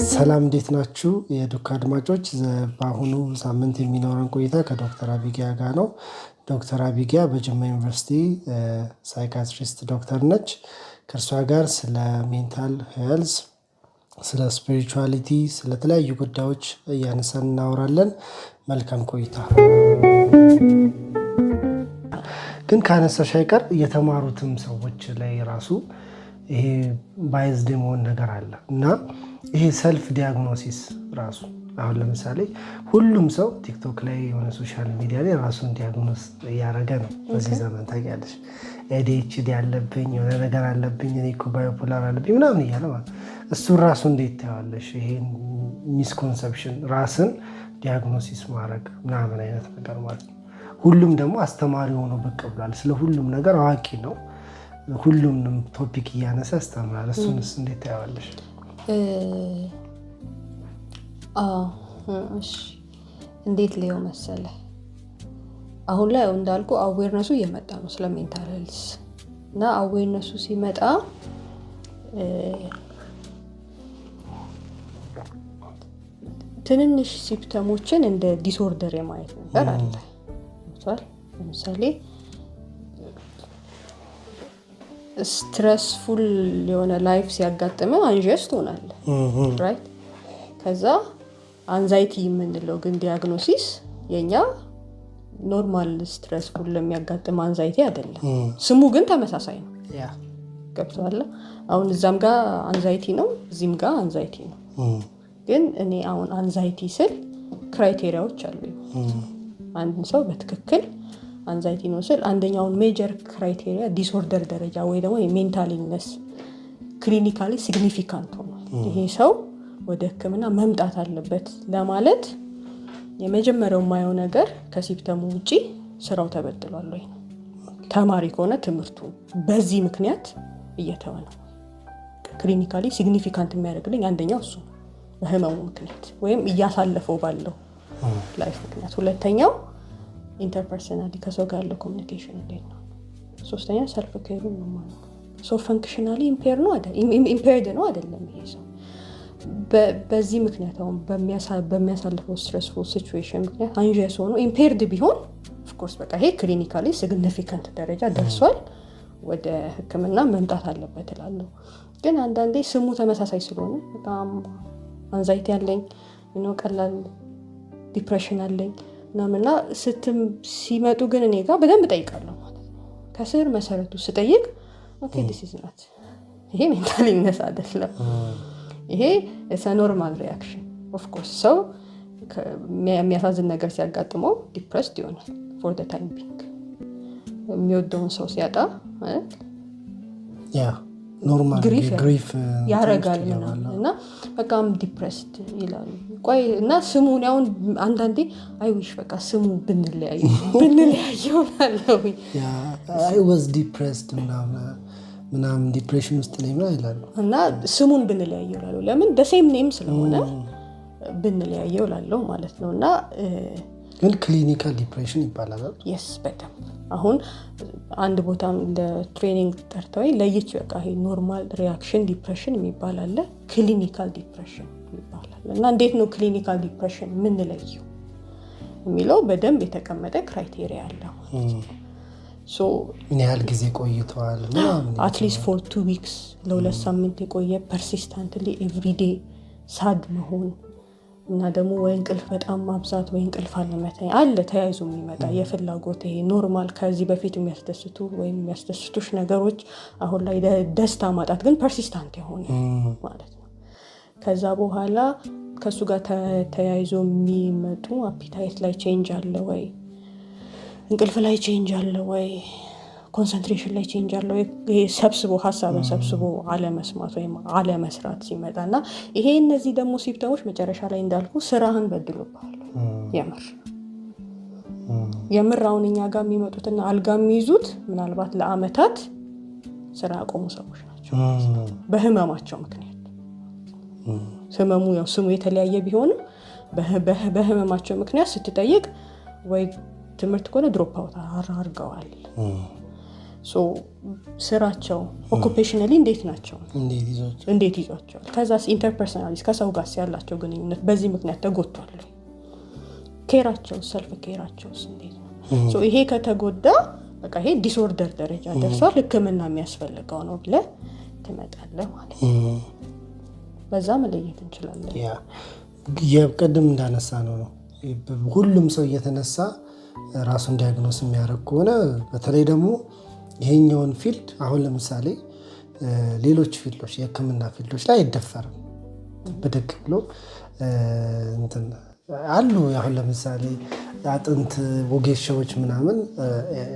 ሰላም እንዴት ናችሁ የዱካ አድማጮች? በአሁኑ ሳምንት የሚኖረን ቆይታ ከዶክተር አቢጊያ ጋር ነው። ዶክተር አቢጊያ በጅማ ዩኒቨርሲቲ ሳይካትሪስት ዶክተር ነች። ከእርሷ ጋር ስለ ሜንታል ሄልዝ፣ ስለ ስፒሪቹዋሊቲ፣ ስለተለያዩ ጉዳዮች እያነሳን እናወራለን። መልካም ቆይታ። ግን ካነሳሽ አይቀር የተማሩትም ሰዎች ላይ ራሱ ይሄ ባይዝድ የመሆን ነገር አለ እና ይሄ ሰልፍ ዲያግኖሲስ ራሱ አሁን ለምሳሌ ሁሉም ሰው ቲክቶክ ላይ የሆነ ሶሻል ሚዲያ ላይ ራሱን ዲያግኖስ እያደረገ ነው በዚህ ዘመን። ታውቂያለሽ ADHD ያለብኝ የሆነ ነገር አለብኝ እኔ እኮ ባይፖላር አለብኝ ምናምን እያለ ማለት እሱን ራሱ እንዴት ታያለሽ? ይሄን ሚስኮንሰፕሽን ራስን ዲያግኖሲስ ማድረግ ምናምን አይነት ነገር ማለት ነው። ሁሉም ደግሞ አስተማሪ ሆኖ ብቅ ብሏል። ስለ ሁሉም ነገር አዋቂ ነው። ሁሉንም ቶፒክ እያነሳ ያስተምራል። እሱንስ እንዴት ታያለሽ? እሺ እንዴት ሊሆን መሰለ አሁን ላይ እንዳልኩ አዌርነሱ እየመጣ ነው ስለ ሜንታል ሄልዝ እና አዌርነሱ ሲመጣ ትንንሽ ሲምፕተሞችን እንደ ዲስኦርደር የማየት ነገር አለ። ለምሳሌ ስትረስፉል የሆነ ላይፍ ሲያጋጥመ አንጂየስ ትሆናለህ ራይት። ከዛ አንዛይቲ የምንለው ግን ዲያግኖሲስ የኛ ኖርማል ስትረስፉል ለሚያጋጥም አንዛይቲ አይደለም። ስሙ ግን ተመሳሳይ ነው። ገብቶሃል? አሁን እዛም ጋር አንዛይቲ ነው፣ እዚህም ጋር አንዛይቲ ነው። ግን እኔ አሁን አንዛይቲ ስል ክራይቴሪያዎች አሉ። አንድ ሰው በትክክል አንዛይቲ ነው ስል አንደኛውን ሜጀር ክራይቴሪያ ዲስኦርደር ደረጃ ወይ ደግሞ የሜንታል ኢልነስ ክሊኒካሊ ሲግኒፊካንት ሆኖ ይሄ ሰው ወደ ሕክምና መምጣት አለበት ለማለት የመጀመሪያው ማየው ነገር ከሲምፕተሙ ውጪ ስራው ተበጥሏል ወይ ነው። ተማሪ ከሆነ ትምህርቱ በዚህ ምክንያት እየተወ ነው። ክሊኒካሊ ሲግኒፊካንት የሚያደርግልኝ አንደኛው እሱ በህመሙ ምክንያት ወይም እያሳለፈው ባለው ላይፍ ምክንያት። ሁለተኛው ኢንተርፐርሰናሊ ከሰው ጋር ያለው ኮሚኒኬሽን እንዴት ነው። ሶስተኛ ሰልፍ ኬሩ ነው ማለት ነው። ሶ ፈንክሽናሊ ኢምፔርድ ነው አይደለም ይሄ ሰው በዚህ ምክንያት አሁን በሚያሳልፈው ስትረስፉል ሲቹዌሽን ምክንያት አንጂየስ ሆኖ ኢምፔርድ ቢሆን ኦፍ ኮርስ በቃ ይሄ ክሊኒካሊ ሲግኒፊካንት ደረጃ ደርሷል፣ ወደ ህክምና መምጣት አለበት እላለሁ። ግን አንዳንዴ ስሙ ተመሳሳይ ስለሆነ በጣም አንዛይቲ አለኝ ቀላል ዲፕሬሽን አለኝ ምናምንና ሲመጡ ግን እኔ ጋር በደንብ ጠይቃለሁ ማለት ነው። ከስር መሰረቱ ስጠይቅ ኦኬ ዲስ ኢዝ ናት ይሄ ሜንታል ኢልነስ አይደለም፣ ይሄ ኖርማል ሪያክሽን። ኦፍ ኮርስ ሰው የሚያሳዝን ነገር ሲያጋጥመው ዲፕረስድ ይሆናል ፎር ዘ ታይም ቢንግ። የሚወደውን ሰው ሲያጣ ኖርማል ግሪፍ ያረጋል እና በቃም ዲፕረስድ ይላሉ። ቆይ እና ስሙን ያውን አንዳንዴ አይዊሽ በቃ ስሙ ብንለያየው አለው አይ ዋዝ ዲፕረስድ ምናምን ዲፕሬሽን ውስጥ ነኝ ምናምን ይላሉ እና ስሙን ብንለያየው ላለው ለምን ደሴም ኔም ስለሆነ ብንለያየው ላለው ማለት ነው። እና ግን ክሊኒካል ዲፕሬሽን ይባላል። yes በጣም አሁን አንድ ቦታ እንደ ትሬኒንግ ጠርተውኝ ለይች በቃ ይሄ ኖርማል ሪያክሽን ዲፕሬሽን የሚባል አለ፣ ክሊኒካል ዲፕሬሽን ይባላል። እና እንዴት ነው ክሊኒካል ዲፕሬሽን ምን ለየው የሚለው በደንብ የተቀመጠ ክራይቴሪያ አለ። ሶ ምን ያህል ጊዜ ቆይቷል ምናምን አትሊስት ፎር 2 weeks ለሁለት ሳምንት የቆየ ፐርሲስታንትሊ ኤቭሪዴይ ሳድ መሆን እና ደግሞ ወይ እንቅልፍ በጣም ማብዛት ወይ እንቅልፍ አለመተኛ አለ ተያይዞ የሚመጣ የፍላጎት ይሄ ኖርማል ከዚህ በፊት የሚያስደስቱ ወይም የሚያስደስቱሽ ነገሮች አሁን ላይ ደስታ ማጣት ግን ፐርሲስታንት የሆነ ማለት ነው። ከዛ በኋላ ከሱ ጋር ተያይዞ የሚመጡ አፒታይት ላይ ቼንጅ አለ ወይ፣ እንቅልፍ ላይ ቼንጅ አለ ወይ፣ ኮንሰንትሬሽን ላይ ቼንጅ አለ ወይ፣ ሰብስቦ ሐሳብን ሰብስቦ አለመስማት ወይም አለመስራት ሲመጣና ይሄ እነዚህ ደግሞ ሲምፕተሞች መጨረሻ ላይ እንዳልኩ ስራህን በድሎብሃል። የምር አሁን እኛ ጋር የሚመጡትና አልጋ የሚይዙት ምናልባት ለአመታት ስራ ያቆሙ ሰዎች ናቸው በህመማቸው ምክንያት። ህመሙ ያው ስሙ የተለያየ ቢሆንም በህመማቸው ምክንያት ስትጠይቅ ወይ ትምህርት ከሆነ ድሮፕ አውት አድርገዋል። ስራቸው ኦኩፔሽናሊ እንዴት ናቸው፣ እንዴት ይዟቸዋል፣ ከዛስ ኢንተርፐርሰናሊ ከሰው ጋር ያላቸው ግንኙነት በዚህ ምክንያት ተጎድቷል፣ ኬራቸው ሰልፍ ኬራቸውስ እንዴት ነው። ይሄ ከተጎዳ በቃ ይሄ ዲስኦርደር ደረጃ ደርሷል፣ ህክምና የሚያስፈልገው ነው ብለህ ትመጣለህ ማለት ነው። በዛ መለየት እንችላለን። የቅድም እንዳነሳ ነው ሁሉም ሰው እየተነሳ ራሱን ዲያግኖስ የሚያደርግ ከሆነ በተለይ ደግሞ ይሄኛውን ፊልድ አሁን ለምሳሌ ሌሎች ፊልዶች የህክምና ፊልዶች ላይ አይደፈርም ብድግ ብሎ እንትን አሉ። አሁን ለምሳሌ አጥንት ወጌሻዎች ምናምን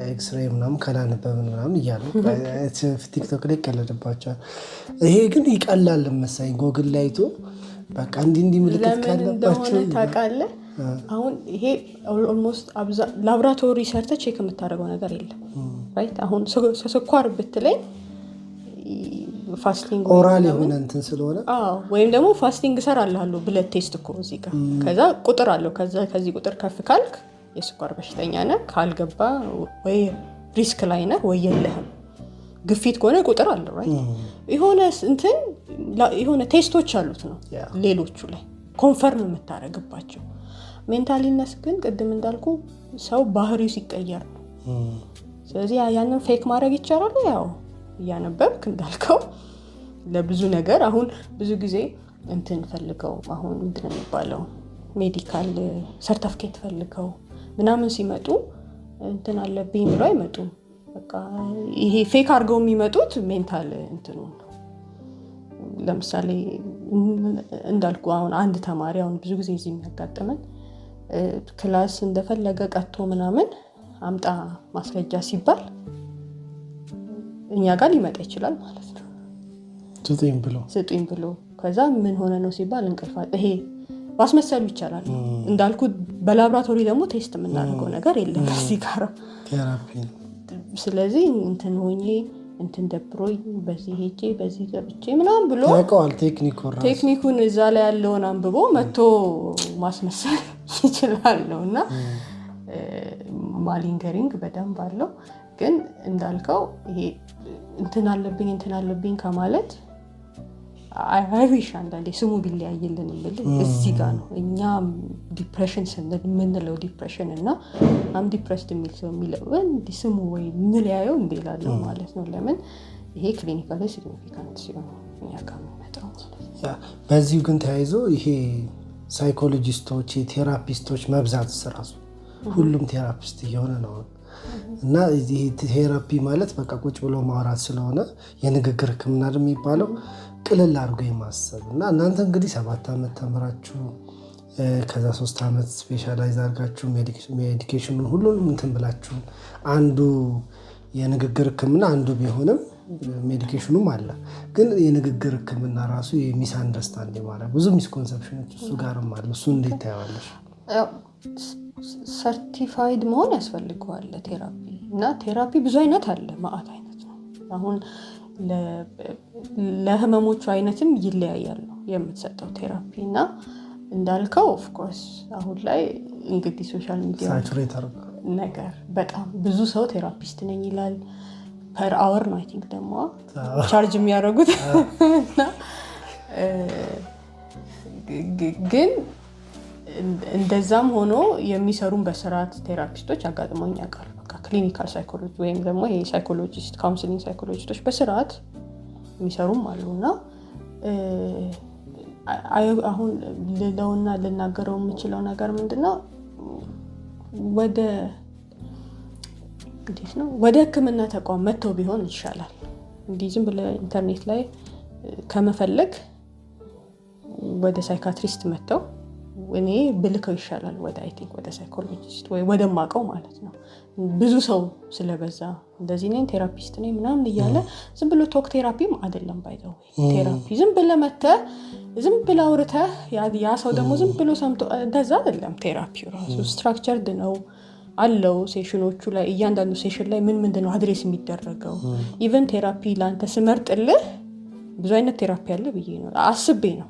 ኤክስሬይ ምናምን ካላነበብን ምናምን እያሉ ቲክቶክ ላይ ይቀለድባቸዋል። ይሄ ግን ይቀላል መሰለኝ ጎግል ላይ አይቶ በቃ እንዲህ ምልክት ካለባቸው ታውቃለህ። አሁን ይሄ ኦልሞስት ላብራቶሪ ሰርተ ቼክ የምታደርገው ነገር የለም ራይት። አሁን ስኳር ብትለኝ ፋስቲንግ ኦራል የሆነ እንትን ስለሆነ ወይም ደግሞ ፋስቲንግ እሰራለሁ ብለድ ቴስት እኮ እዚህ ጋር ከዛ ቁጥር አለው። ከዚህ ቁጥር ከፍ ካልክ የስኳር በሽተኛ ነህ፣ ካልገባ ወይ ሪስክ ላይ ነህ ወይ የለህም። ግፊት ከሆነ ቁጥር አለው ራይት። የሆነ ቴስቶች አሉት ነው ሌሎቹ ላይ ኮንፈርም የምታደርግባቸው። ሜንታሊነስ ግን ቅድም እንዳልኩ ሰው ባህሪው ሲቀየር ነው። ስለዚህ ያንን ፌክ ማድረግ ይቻላል። ያው እያነበብክ እንዳልከው ለብዙ ነገር አሁን ብዙ ጊዜ እንትን ፈልገው አሁን ምንድን ነው የሚባለው ሜዲካል ሰርተፍኬት ፈልገው ምናምን ሲመጡ እንትን አለብኝ ብለው አይመጡም። በቃ ይሄ ፌክ አድርገው የሚመጡት ሜንታል እንትኑ ነው። ለምሳሌ እንዳልኩ አሁን አንድ ተማሪ አሁን ብዙ ጊዜ እዚህ የሚያጋጥመን ክላስ እንደፈለገ ቀጥቶ ምናምን አምጣ ማስረጃ ሲባል እኛ ጋር ሊመጣ ይችላል ማለት ነው። ስጡኝ ብሎ ከዛ ምን ሆነ ነው ሲባል እንቅልፋት ይሄ ማስመሰሉ ይቻላል። እንዳልኩ በላብራቶሪ ደግሞ ቴስት የምናደርገው ነገር የለም እዚህ ጋር ቴራፒ። ስለዚህ እንትን ሆኜ እንትን ደብሮኝ በዚህ ሄጄ በዚህ ገብቼ ምናምን ብሎ ያውቀዋል ቴክኒኩን እዛ ላይ ያለውን አንብቦ መጥቶ ማስመሰል ይችላል ነው። እና ማሊንገሪንግ በደንብ አለው። ግን እንዳልከው ይሄ እንትን አለብኝ ከማለት አይዊሽ አንዳንዴ ስሙ ቢለያይልን ብል እዚህ ጋር ነው። እኛ ዲፕሬሽን ስንል የምንለው ዲፕሬሽን እና አም ዲፕሬስድ የሚል ሰው የሚለው እንዲህ ስሙ ወይ እንለያየው እንላለን ማለት ነው። ለምን ይሄ ክሊኒካሊ ሲግኒፊካንት ሲሆን እኛ ጋር የሚመጣው ማለት ነው። በዚሁ ግን ተያይዞ ይሄ ሳይኮሎጂስቶች የቴራፒስቶች መብዛት ራሱ ሁሉም ቴራፒስት እየሆነ ነው። እና ይሄ ቴራፒ ማለት በቃ ቁጭ ብሎ ማውራት ስለሆነ የንግግር ህክምና የሚባለው ቅልል አድርጎ የማሰብ እና እናንተ እንግዲህ 7 ዓመት ተምራችሁ ከዛ 3 ዓመት ስፔሻላይዝ አድርጋችሁ ሜዲኬሽኑን ሁሉንም እንትን ብላችሁ አንዱ የንግግር ህክምና አንዱ ቢሆንም ሜዲኬሽኑም አለ። ግን የንግግር ህክምና ራሱ የሚስ አንደርስታንድ ማለት ብዙ ሚስኮንሰፕሽኖች እሱ ጋርም አለ። እሱ እንዴት ታያዋለሽ? ሰርቲፋይድ መሆን ያስፈልገዋል ቴራፒ። እና ቴራፒ ብዙ አይነት አለ፣ ማአት አይነት ነው። አሁን ለህመሞቹ አይነትም ይለያያል ነው የምትሰጠው ቴራፒ። እና እንዳልከው ኦፍኮርስ አሁን ላይ እንግዲህ ሶሻል ሚዲያ ነገር በጣም ብዙ ሰው ቴራፒስት ነኝ ይላል። ፐር አወር ነው አይ ቲንክ ደግሞ ቻርጅ የሚያደርጉት። ግን እንደዛም ሆኖ የሚሰሩን በስርዓት ቴራፒስቶች አጋጥሞኝ ያውቃሉ። በቃ ክሊኒካል ሳይኮሎጂ ወይም ደግሞ ይሄ ሳይኮሎጂስት ካውንስሊንግ ሳይኮሎጂስቶች በስርዓት የሚሰሩም አሉና አሁን ልለውና ልናገረው የምችለው ነገር ምንድነው ወደ ህክምና ተቋም መጥተው ቢሆን ይሻላል። እንዲህ ዝም ብለህ ኢንተርኔት ላይ ከመፈለግ ወደ ሳይካትሪስት መጥተው እኔ ብልከው ይሻላል ወደ ሳይኮሎጂስት ወይ ወደ ማቀው ማለት ነው። ብዙ ሰው ስለበዛ እንደዚህ ነኝ ቴራፒስት ነኝ ምናምን እያለ ዝም ብሎ ቶክ ቴራፒም አይደለም ባይዘው ቴራፒ ዝም ብለህ መተህ ዝም ብለህ አውርተህ ያ ሰው ደግሞ ዝም ብሎ ሰምቶ እንደዛ አይደለም። ቴራፒው ራሱ ስትራክቸርድ ነው አለው። ሴሽኖቹ ላይ እያንዳንዱ ሴሽን ላይ ምንድነው አድሬስ የሚደረገው። ኢቨን ቴራፒ ላንተ ስመርጥልህ ብዙ አይነት ቴራፒ አለ ብዬ ነው አስቤ ነው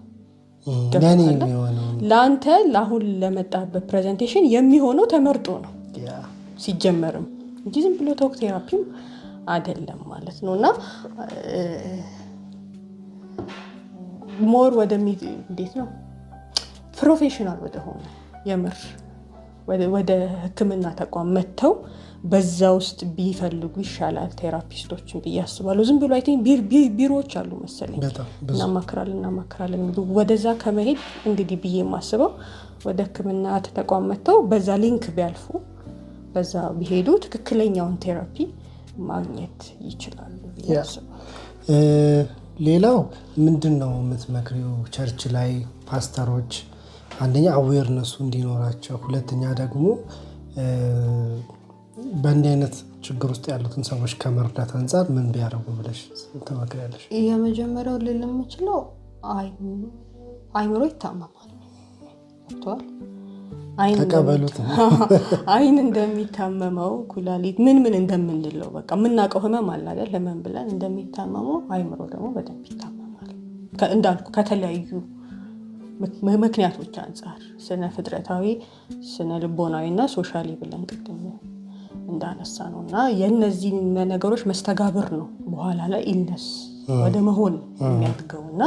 ለአንተ ለአሁን ለመጣበት ፕሬዘንቴሽን የሚሆነው ተመርጦ ነው ሲጀመርም እንጂ ዝም ብሎ ቶክ ቴራፒም አይደለም ማለት ነው። እና ሞር እንዴት ነው ፕሮፌሽናል ወደሆነ የምር ወደ ሕክምና ተቋም መጥተው በዛ ውስጥ ቢፈልጉ ይሻላል ቴራፒስቶችን ብዬ አስባለሁ። ዝም ብሎ ቢሮዎች አሉ መሰለኝ እናማክራለን ወደዛ ከመሄድ እንግዲህ ብዬ የማስበው ወደ ሕክምና ተቋም መጥተው በዛ ሊንክ ቢያልፉ በዛ ቢሄዱ ትክክለኛውን ቴራፒ ማግኘት ይችላሉ ብዬ አስባለሁ። ሌላው ምንድን ነው የምትመክሪው ቸርች ላይ ፓስተሮች አንደኛ አዌርነሱ እንዲኖራቸው፣ ሁለተኛ ደግሞ በእንዲህ አይነት ችግር ውስጥ ያሉትን ሰዎች ከመርዳት አንጻር ምን ቢያደርጉ ብለሽ ትመክሪያለሽ? የመጀመሪያው ልል የምችለው አይምሮ ይታመማል። ተቀበሉት። አይን እንደሚታመመው ኩላሊት ምን እንደምንለው በቃ የምናውቀው ህመም አለ አይደል? ህመም ብለን እንደሚታመመው አይምሮ ደግሞ በደንብ ይታመማል። እንዳልኩ ከተለያዩ ምክንያቶች አንጻር ስነ ፍጥረታዊ፣ ስነ ልቦናዊ እና ሶሻሊ ብለን ቅድም እንዳነሳ ነው። እና የእነዚህ ነገሮች መስተጋብር ነው በኋላ ላይ ኢልነስ ወደ መሆን የሚያድገው እና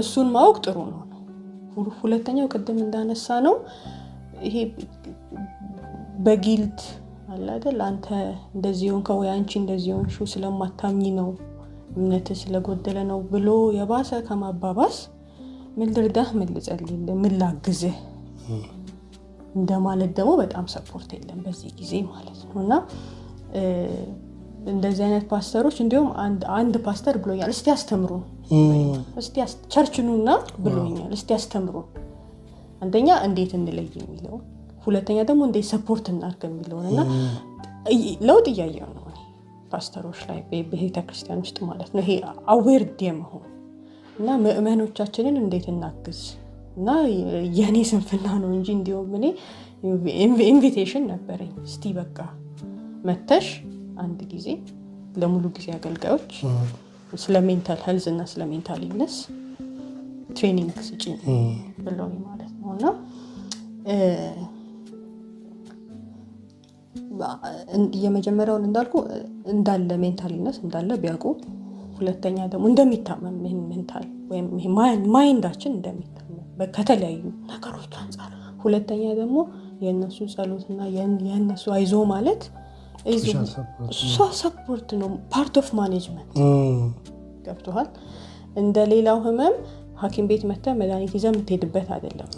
እሱን ማወቅ ጥሩ ነው። ሁለተኛው ቅድም እንዳነሳ ነው ይሄ በጊልት አለ አይደል? አንተ እንደዚህ ሆንከው ወይ አንቺ እንደዚህ ሆንሽው ስለማታምኚ ነው እምነት ስለጎደለ ነው ብሎ የባሰ ከማባባስ ምን ልርዳህ፣ ምን ልጸልይልህ፣ ምን ላግዝህ እንደማለት ደግሞ በጣም ሰፖርት የለም በዚህ ጊዜ ማለት ነው። እና እንደዚህ አይነት ፓስተሮች እንዲሁም አንድ ፓስተር ብሎኛል፣ እስቲ አስተምሩን፣ እስቲ ቸርችኑና ብሎኛል፣ እስቲ አስተምሩን። አንደኛ እንዴት እንለይ የሚለው፣ ሁለተኛ ደግሞ እንዴት ሰፖርት እናድርግ የሚለውን እና ለውጥ እያየሁ ነው ፓስተሮች ላይ በቤተክርስቲያን ውስጥ ማለት ነው። ይሄ አዌርድ የመሆን እና ምእመኖቻችንን እንዴት እናግዝ እና የኔ ስንፍና ነው እንጂ እንዲሁም እኔ ኢንቪቴሽን ነበረኝ። እስቲ በቃ መተሽ አንድ ጊዜ ለሙሉ ጊዜ አገልጋዮች ስለ ሜንታል ሄልዝ እና ስለ ሜንታል ኢልነስ ትሬኒንግ ስጪኝ ብለው ማለት ነው። እና የመጀመሪያውን እንዳልኩ እንዳለ ሜንታል ኢልነስ እንዳለ ቢያውቁ፣ ሁለተኛ ደግሞ እንደሚታመም ሜንታል ወይም ማይንዳችን እንደሚታመም ከተለያዩ ነገሮች አንጻር፣ ሁለተኛ ደግሞ የእነሱ ጸሎትና የእነሱ አይዞ ማለት እሷ ሰፖርት ነው፣ ፓርት ኦፍ ማኔጅመንት ገብቶሃል። እንደ ሌላው ህመም ሐኪም ቤት መተህ መድኃኒት ይዘህ የምትሄድበት አይደለም።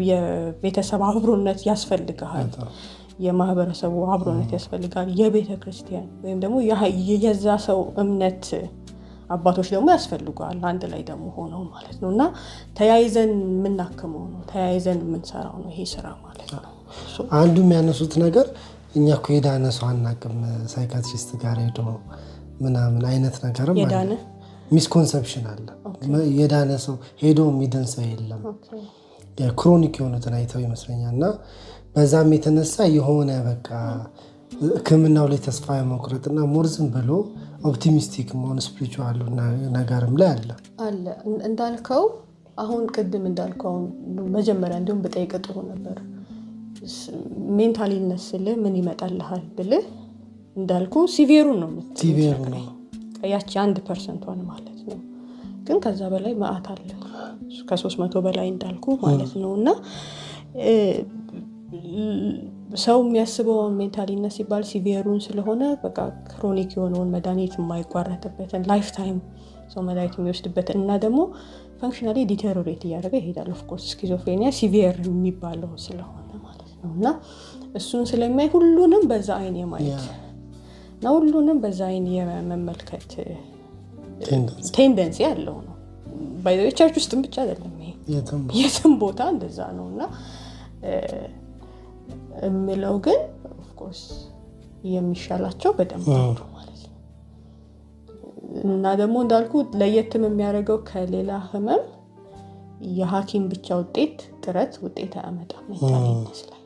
የቤተሰብ አብሮነት ያስፈልግሃል፣ የማህበረሰቡ አብሮነት ያስፈልጋል፣ የቤተ ክርስቲያን ወይም ደግሞ የዛ ሰው እምነት አባቶች ደግሞ ያስፈልጋል አንድ ላይ ደግሞ ሆነው ማለት ነው። እና ተያይዘን የምናክመው ነው፣ ተያይዘን የምንሰራው ነው ይሄ ስራ ማለት ነው። አንዱ የሚያነሱት ነገር እኛ እኮ የዳነ ሰው አናውቅም፣ ሳይካትሪስት ጋር ሄዶ ምናምን አይነት ነገርም አለ። ሚስኮንሰፕሽን አለ። የዳነ ሰው ሄዶ የሚድን ሰው የለም። ክሮኒክ የሆኑትን አይተው ይመስለኛል። እና በዛም የተነሳ የሆነ በቃ ሕክምናው ላይ ተስፋ የመቁረጥና ሞርዝም ብሎ ኦፕቲሚስቲክ መሆን ስፒሪቹዋል ነገርም ላይ አለ እንዳልከው። አሁን ቅድም እንዳልከው መጀመሪያ እንዲሁም በጠይቅ ጥሩ ነበር። ሜንታል ኢልነስ ስልህ ምን ይመጣልሃል ብልህ እንዳልኩ ሲቪሩን ነው ያቺ 1% ማለት ነው። ግን ከዛ በላይ መዓት አለ፣ ከ300 በላይ እንዳልኩ ማለት ነው። እና ሰው የሚያስበው ሜንታል ኢልነስ ሲባል ሲቪሩን ስለሆነ በቃ ክሮኒክ የሆነውን መድኃኒት የማይቋረጥበትን ላይፍ ታይም ሰው መድኃኒት የሚወስድበትን እና ደግሞ ፈንክሽናሊ ዲቴሮሬት እያደረገ ይሄዳል። ኦፍኮርስ ስኪዞፍሬኒያ ሲቪር የሚባለው ስለሆነ ማለት ነው። እና እሱን ስለሚያይ ሁሉንም በዛ አይን የማየት እና ሁሉንም በዛ አይን የመመልከት ቴንደንሲ ያለው ነው። ባይ ቸርች ውስጥም ብቻ አይደለም፣ ይሄ የትም ቦታ እንደዛ ነው። እና እምለው ግን ኦፍኮርስ የሚሻላቸው በደንብ ነው ማለት ነው። እና ደግሞ እንዳልኩ ለየትም የሚያደርገው ከሌላ ህመም የሐኪም ብቻ ጥረት ውጤት አያመጣም። ሜንታል ኢልነስ ላይ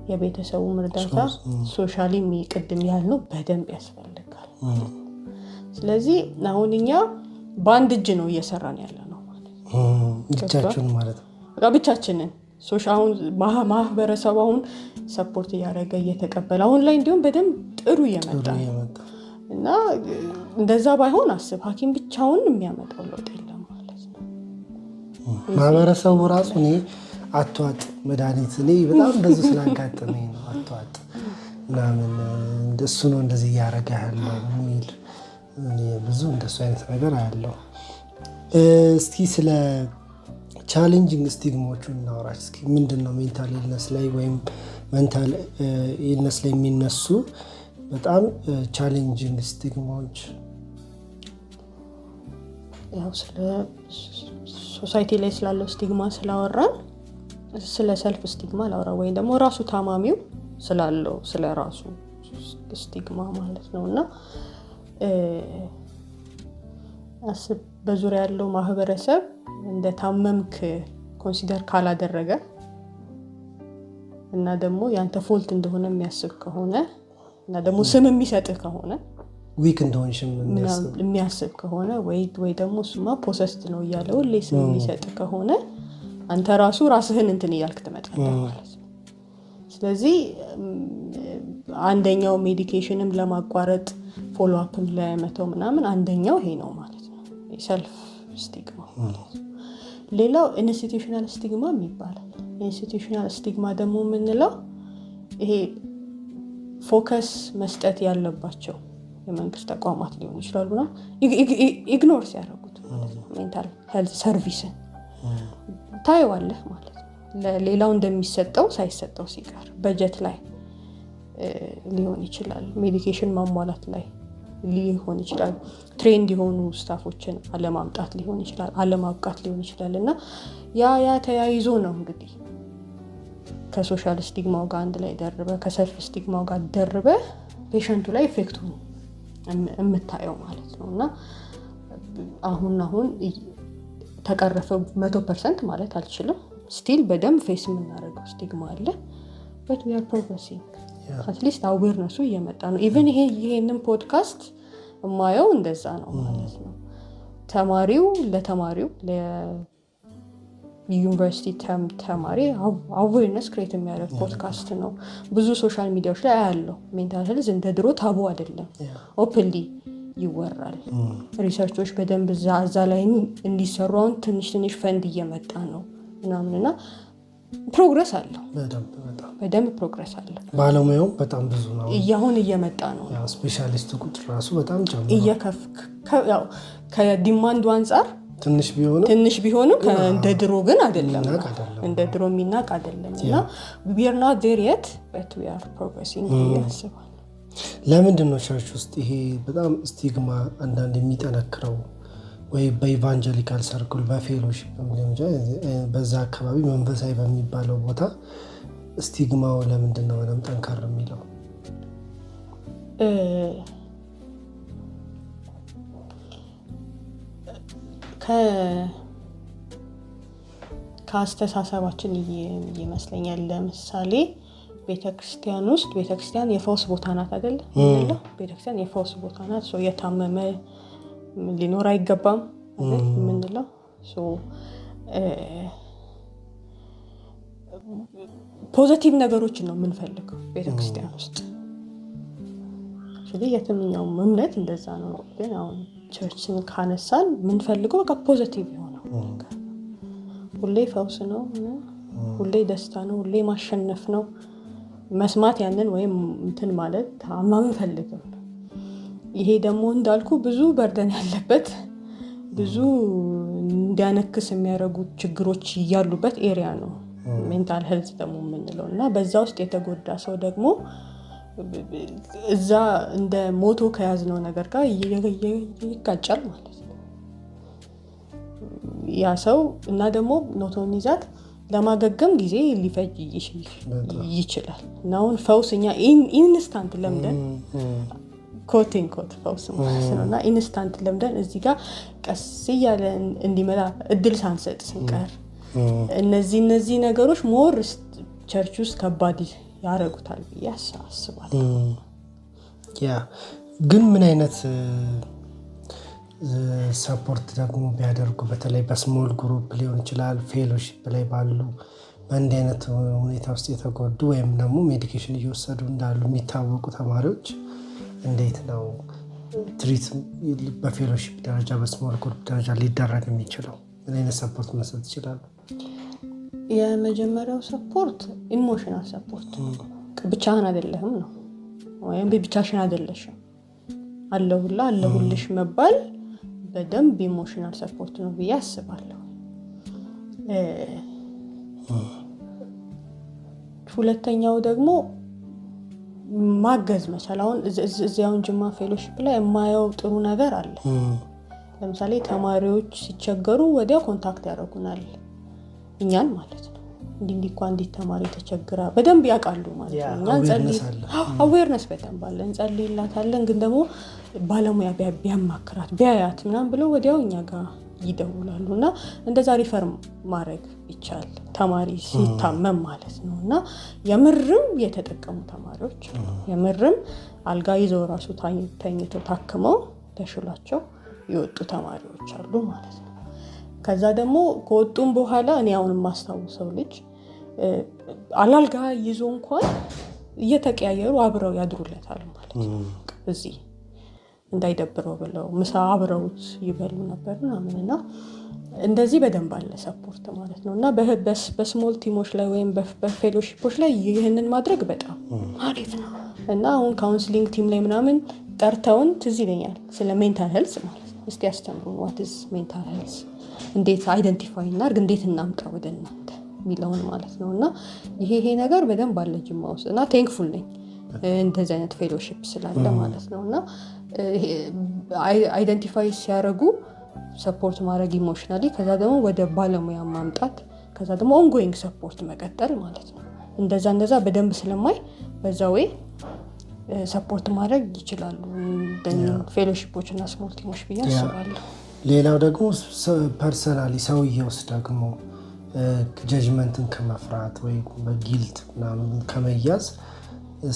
የቤተሰቡ እርዳታ ሶሻሊ ቅድም ያልነው በደንብ ያስፈልጋል። ስለዚህ አሁን እኛ በአንድ እጅ ነው እየሰራን ያለ ነው ማለት ነው። ብቻችንን ማለት ነው። ብቻችንን አሁን ማህበረሰቡ አሁን ሰፖርት እያደረገ እየተቀበለ አሁን ላይ እንዲሁም በደንብ ጥሩ እየመጣ እና እንደዛ ባይሆን አስብ ሐኪም ብቻውን የሚያመጣው ለውጥ የለም ማለት ነው። ማህበረሰቡ ራሱ እኔ አትዋጥ መድኃኒት እኔ በጣም ብዙ ስላጋጠመኝ ነው አትዋጥ ምናምን እንደሱ ነው እንደዚህ እያደረገ ያለው የሚል ብዙ እንደሱ አይነት ነገር አያለው። እስኪ ስለ ቻሌንጂንግ ስቲግማዎቹ እናወራች እስኪ። ምንድን ነው ሜንታል ኢልነስ ላይ ወይም ሜንታል ኢልነስ ላይ የሚነሱ በጣም ቻሌንጂንግ ስቲግማዎች? ያው ስለ ሶሳይቲ ላይ ስላለው ስቲግማ ስላወራን ስለ ሰልፍ ስቲግማ ላውራ ወይም ደግሞ ራሱ ታማሚው ስላለው ስለ ራሱ ስቲግማ ማለት ነው። እና በዙሪያ ያለው ማህበረሰብ እንደ ታመምክ ኮንሲደር ካላደረገ እና ደግሞ ያንተ ፎልት እንደሆነ የሚያስብ ከሆነ እና ደግሞ ስም የሚሰጥህ ከሆነ ዊክ እንደሆንሽ የሚያስብ ከሆነ ወይ ደግሞ እሱማ ፖሰስድ ነው እያለ ሁሌ ስም የሚሰጥህ ከሆነ አንተ ራስህን እንትን እያልክ ትመጣለህ ማለት ነው። ስለዚህ አንደኛው ሜዲኬሽንም ለማቋረጥ ፎሎ አፕም ለመተው ምናምን አንደኛው ይሄ ነው ማለት ነው፣ ሰልፍ ስቲግማ ማለት ነው። ሌላው ኢንስቲትዩሽናል ስቲግማ ይባላል። ኢንስቲትዩሽናል ስቲግማ ደግሞ የምንለው ይሄ ፎከስ መስጠት ያለባቸው የመንግስት ተቋማት ሊሆኑ ይችላሉና ኢግኖር ሲያደርጉት ማለት ነው። ሜንታል ሄልዝ ሰርቪስን ታየዋለህ ማለት ነው። ለሌላው እንደሚሰጠው ሳይሰጠው ሲቀር በጀት ላይ ሊሆን ይችላል፣ ሜዲኬሽን ማሟላት ላይ ሊሆን ይችላል፣ ትሬንድ የሆኑ ስታፎችን አለማምጣት ሊሆን ይችላል፣ አለማብቃት ሊሆን ይችላል። እና ያ ተያይዞ ነው እንግዲህ ከሶሻል ስቲግማው ጋር አንድ ላይ ደርበ ከሰልፍ ስቲግማው ጋር ደርበ ፔሸንቱ ላይ ኢፌክቱ የምታየው ማለት ነው። እና አሁን ተቀረፈ 100% ማለት አልችልም። ስቲል በደንብ ፌስ የምናደርገው ስቲግማ አለ። but we are progressing. at least awareness እየመጣ ነው። ኢቭን ይሄንን ፖድካስት የማየው እንደዛ ነው ማለት ነው። ተማሪው ለዩኒቨርሲቲ ተማሪ አዌርነስ ክሬት የሚያደርግ ፖድካስት ነው። ብዙ ሶሻል ሚዲያዎች ላይ አያለው። ሜንታል ሄልዝ እንደ ድሮ ታቡ አይደለም፣ ኦፕንሊ ይወራል። ሪሰርቾች በደንብ እዛ ላይ እንዲሰሩ አሁን ትንሽ ፈንድ እየመጣ ነው ምናምንና ፕሮግረስ አለው። በደንብ ፕሮግረስ አለው። ባለሙያው በጣም ብዙ ነው እያሁን እየመጣ ነው። ያው ስፔሻሊስት ቁጥር ራሱ በጣም ጨምሯል። ያው ከዲማንዱ አንፃር ትንሽ ቢሆንም እንደ ድሮ ግን አይደለም፣ እንደ ድሮ የሚናቅ አይደለም። እና we are not there yet but we are progressing ያስባል። ለምንድን ነው ቸርች ውስጥ ይሄ በጣም ስቲግማ አንዳንድ የሚጠነክረው? ወይ በኢቫንጀሊካል ሰርክል በፌሎሺፕ በዛ አካባቢ መንፈሳዊ በሚባለው ቦታ ስቲግማው ለምንድን ነው በጣም ጠንከር የሚለው? ከአስተሳሰባችን ይመስለኛል። ለምሳሌ ቤተክርስቲያን የፈውስ ቦታ ናት አይደል? ቤተክርስቲያን የፈውስ ቦታ ናት። የታመመ ሊኖር አይገባም አይደል የምንለው። ፖዚቲቭ ነገሮችን ነው የምንፈልገው ቤተክርስቲያን ውስጥ። ስለዚህ የትኛውም እምነት እንደዛ ነው። ግን አሁን ቸርችን ካነሳን የምንፈልገው በቃ ፖዚቲቭ የሆነው ነገር፣ ሁሌ ፈውስ ነው፣ ሁሌ ደስታ ነው፣ ሁሌ ማሸነፍ ነው መስማት። ያንን ወይም እንትን ማለት አንፈልግም። ይሄ ደግሞ እንዳልኩ ብዙ በርደን ያለበት ብዙ እንዲያነክስ የሚያደርጉ ችግሮች ያሉበት ኤሪያ ነው ሜንታል ሄልዝ ደግሞ የምንለው። እና በዛ ውስጥ የተጎዳ ሰው ደግሞ እዛ እንደ ሞቶ ከያዝነው ነገር ጋር ይጋጫል ማለት ነው ያ ሰው። እና ደግሞ ኖቶን ይዛት ለማገገም ጊዜ ሊፈጅ ይችላል። እና አሁን ፈውስኛ ኢንስታንት ለምደን ኮት ፈውስ ማለት ነው። እና ኢንስታንት ለምደን እዚህ ጋር ቀስ እያለ እንዲመጣ እድል ሳንሰጥ ስንቀር እነዚህ ነገሮች ሞር ቸርች ውስጥ ከባድ ያደርጉታል ብዬ አስባለሁ። ግን ምን አይነት ሰፖርት ደግሞ ቢያደርጉ፣ በተለይ በስሞል ግሩፕ ሊሆን ይችላል፣ ፌሎሺፕ ላይ ባሉ በእንዲህ አይነት ሁኔታ ውስጥ የተጎዱ ወይም ደግሞ ሜዲኬሽን እየወሰዱ እንዳሉ የሚታወቁ ተማሪዎች እንዴት ነው ትሪት በፌሎሺፕ ደረጃ በስሞል ግሩፕ ደረጃ ሊደረግ የሚችለው? ምን አይነት ሰፖርት መስጠት ይችላሉ? የመጀመሪያው ሰፖርት ኢሞሽናል ሰፖርት፣ ብቻህን አይደለህም ነው ወይም ብቻሽን አይደለሽም አለሁልሽ መባል በደንብ ኢሞሽናል ሰፖርት ነው ብዬ አስባለሁ። ሁለተኛው ደግሞ ማገዝ መቻል። አሁን እዚያውን ጅማ ፌሎሺፕ ላይ የማየው ጥሩ ነገር አለ። ለምሳሌ ተማሪዎች ሲቸገሩ ወዲያው ኮንታክት ያደርጉናል፣ እኛን ማለት ነው። እንዲህ ተማሪ ተቸግራ በደንብ ያውቃሉ ማለት ነው። እኛ አዌርነስ በደንብ አለ፣ እንጸልይላታለን። ግን ደግሞ ባለሙያ ቢያማክራት ቢያያት ምናምን ብለው ወዲያው እኛ ጋር ይደውላሉ እና እንደዛ ሪፈር ማድረግ ይቻል ተማሪ ሲታመም ማለት ነው። እና የምርም የተጠቀሙ ተማሪዎች የምርም አልጋ ይዘው ራሱ ተኝተው ታክመው ተሽሏቸው የወጡ ተማሪዎች አሉ ማለት ነው። ከዛ ደግሞ ከወጡም በኋላ እኔ አሁን የማስታውሰው ልጅ አላልጋ ይዞ እንኳን እየተቀያየሩ አብረው ያድሩለታል ማለት ነው። እዚህ እንዳይደብረው ብለው ምሳ አብረውት ይበሉ ነበር ምናምንና እንደዚህ በደንብ አለ ሰፖርት ማለት ነው። እና በስሞል ቲሞች ላይ ወይም በፌሎሺፖች ላይ ይህንን ማድረግ በጣም አሪፍ ነው። እና አሁን ካውንስሊንግ ቲም ላይ ምናምን ጠርተውን ትዝ ይለኛል ስለ ሜንታል ሄልዝ ማለት ነው። እስቲ ያስተምሩን ዋት ኢዝ ሜንታል ሄልዝ፣ እንዴት አይደንቲፋይ እናድርግ፣ እንዴት እናምጣ ወደ እናንተ የሚለውን ማለት ነው። እና ይሄ ነገር በደንብ አለ ጅማ ውስጥ እና ቴንክፉል ነኝ እንደዚህ አይነት ፌሎሺፕ ስላለ ማለት ነው። እና አይደንቲፋይ ሲያደርጉ ሰፖርት ማድረግ ኢሞሽናሊ፣ ከዛ ደግሞ ወደ ባለሙያ ማምጣት፣ ከዛ ደግሞ ኦንጎይንግ ሰፖርት መቀጠል ማለት ነው። እንደዛ በደንብ ስለማይ በዛ ወይ ሰፖርት ማድረግ ይችላሉ ፌሎሺፖች እና ስሞል ቲሞች ብዬ አስባለሁ። ሌላው ደግሞ ፐርሰናሊ ሰውዬውስ ደግሞ ጀጅመንትን ከመፍራት ወይ በጊልት ምናምን ከመያዝ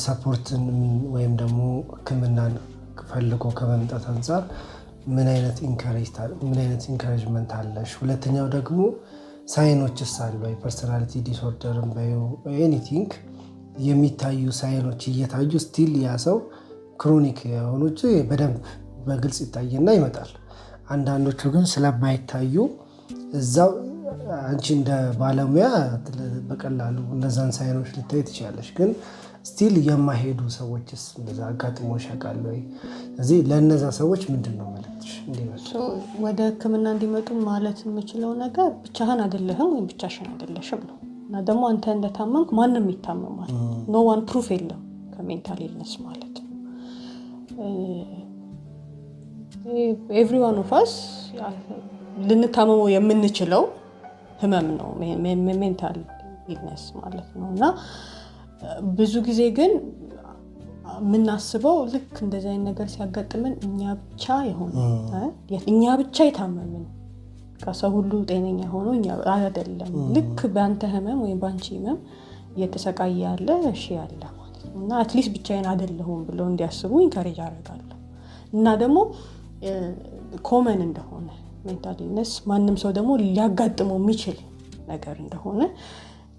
ሰፖርትን ወይም ደግሞ ሕክምናን ፈልጎ ከመምጣት አንጻር ምን አይነት ኢንካሬጅመንት አለሽ? ሁለተኛው ደግሞ ሳይኖችስ አሉ ወይ? ፐርሰናሊቲ ዲስኦርደርም ኤኒቲንግ የሚታዩ ሳይኖች እየታዩ ስቲል ያ ሰው ክሮኒክ የሆኑት በደንብ በግልጽ ይታይና ይመጣል። አንዳንዶቹ ግን ስለማይታዩ እዛው አንቺ እንደ ባለሙያ በቀላሉ እነዛን ሳይኖች ልታይ ትችላለሽ። ግን ስቲል የማይሄዱ ሰዎችስ እንደዛ አጋጥሞሽ ያውቃል ወይ? እዚህ ለእነዛ ሰዎች ምንድን ነው መልእክትሽ? ወደ ሕክምና እንዲመጡ ማለት የምችለው ነገር ብቻህን አይደለህም ወይም ብቻሽን አይደለሽም ነው። እና ደግሞ አንተ እንደታመምክ ማንም ይታመማል። ኖ ዋን ፕሩፍ የለም ከሜንታል ኢልነስ ማለት ነው። ኤቭሪዋን ኦፍ አስ ልንታመመው የምንችለው ህመም ነው ሜንታል ኢልነስ ማለት ነው። እና ብዙ ጊዜ ግን የምናስበው ልክ እንደዚህ አይነት ነገር ሲያጋጥመን እኛ ብቻ የታመምን ከሰው ሁሉ ጤነኛ ሆኖ እኛ አይደለም። ልክ በአንተ ህመም ወይም በአንቺ ህመም እየተሰቃየ ያለ ያለ ማለት ነው። እና አትሊስት ብቻዬን አይደለሁም ብለው እንዲያስቡ ኢንካሬጅ አደርጋለሁ። እና ደግሞ ኮመን እንደሆነ ሜንታል ኢልነስ ማንም ሰው ደግሞ ሊያጋጥመው የሚችል ነገር እንደሆነ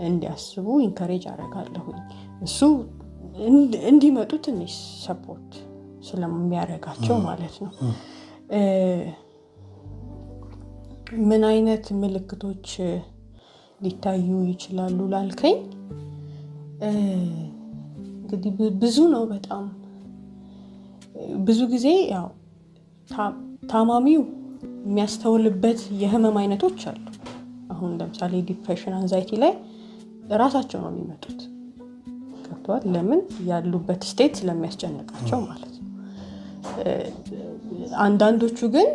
እንዲያስቡ ኢንካሬጅ አደርጋለሁ። እሱ እንዲመጡ ትንሽ ሰፖርት ስለሚያደርጋቸው ማለት ነው። ምን አይነት ምልክቶች ሊታዩ ይችላሉ ላልከኝ፣ እንግዲህ ብዙ ነው በጣም ብዙ ጊዜ ያው ታማሚው የሚያስተውልበት የህመም አይነቶች አሉ። አሁን ለምሳሌ ዲፕሬሽን፣ አንዛይቲ ላይ ራሳቸው ነው የሚመጡት። ገብቷል? ለምን ያሉበት ስቴት ስለሚያስጨንቃቸው ማለት ነው። አንዳንዶቹ ግን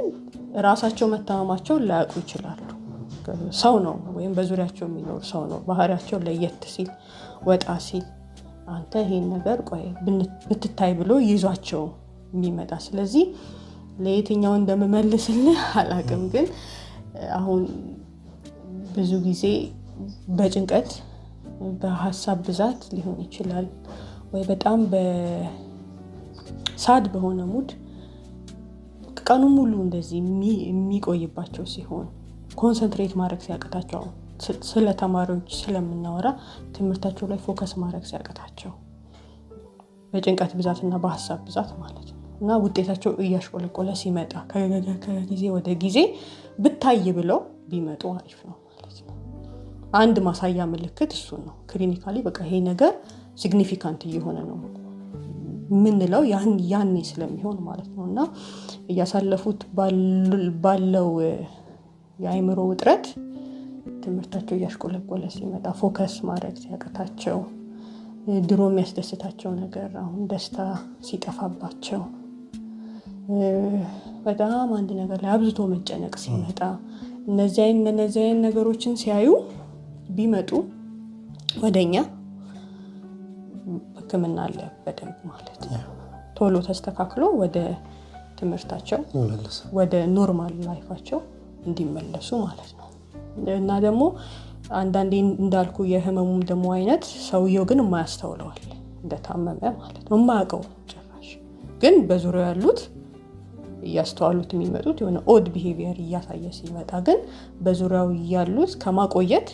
ራሳቸው መታመማቸውን ላያውቁ ይችላሉ። ሰው ነው ወይም በዙሪያቸው የሚኖር ሰው ነው ባህሪያቸው ለየት ሲል ወጣ ሲል አንተ ይሄን ነገር ቆይ ብትታይ ብሎ ይዟቸው የሚመጣ። ስለዚህ ለየትኛው እንደምመልስልህ አላውቅም። ግን አሁን ብዙ ጊዜ በጭንቀት በሀሳብ ብዛት ሊሆን ይችላል ወይ በጣም በሳድ በሆነ ሙድ ቀኑ ሙሉ እንደዚህ የሚቆይባቸው ሲሆን ኮንሰንትሬት ማድረግ ሲያቅታቸው ስለ ተማሪዎች ስለምናወራ ትምህርታቸው ላይ ፎከስ ማድረግ ሲያቀታቸው በጭንቀት ብዛትና በሀሳብ ብዛት ማለት ነው እና ውጤታቸው እያሽቆለቆለ ሲመጣ ከጊዜ ወደ ጊዜ ብታይ ብለው ቢመጡ አሪፍ ነው ማለት ነው። አንድ ማሳያ ምልክት እሱ ነው። ክሊኒካሊ በቃ ይሄ ነገር ሲግኒፊካንት እየሆነ ነው ምንለው ያኔ ስለሚሆን ማለት ነው እና እያሳለፉት ባለው የአእምሮ ውጥረት ትምህርታቸው እያሽቆለቆለ ሲመጣ ፎከስ ማድረግ ሲያቀታቸው ድሮ የሚያስደስታቸው ነገር አሁን ደስታ ሲጠፋባቸው በጣም አንድ ነገር ላይ አብዝቶ መጨነቅ ሲመጣ እነዚህ ነገሮችን ሲያዩ ቢመጡ ወደኛ ሕክምና አለ በደንብ ማለት ነው። ቶሎ ተስተካክሎ ወደ ትምህርታቸው ወደ ኖርማል ላይፋቸው እንዲመለሱ ማለት ነው እና ደግሞ አንዳንዴ እንዳልኩ የህመሙም ደግሞ አይነት ሰውየው ግን የማያስተውለዋል እንደታመመ ማለት ነው። የማያውቀው ጭራሽ ግን በዙሪያው ያሉት እያስተዋሉት የሚመጡት የሆነ ኦድ ቢሄቪየር እያሳየ ሲመጣ ግን በዙሪያው ያሉት ከማቆየት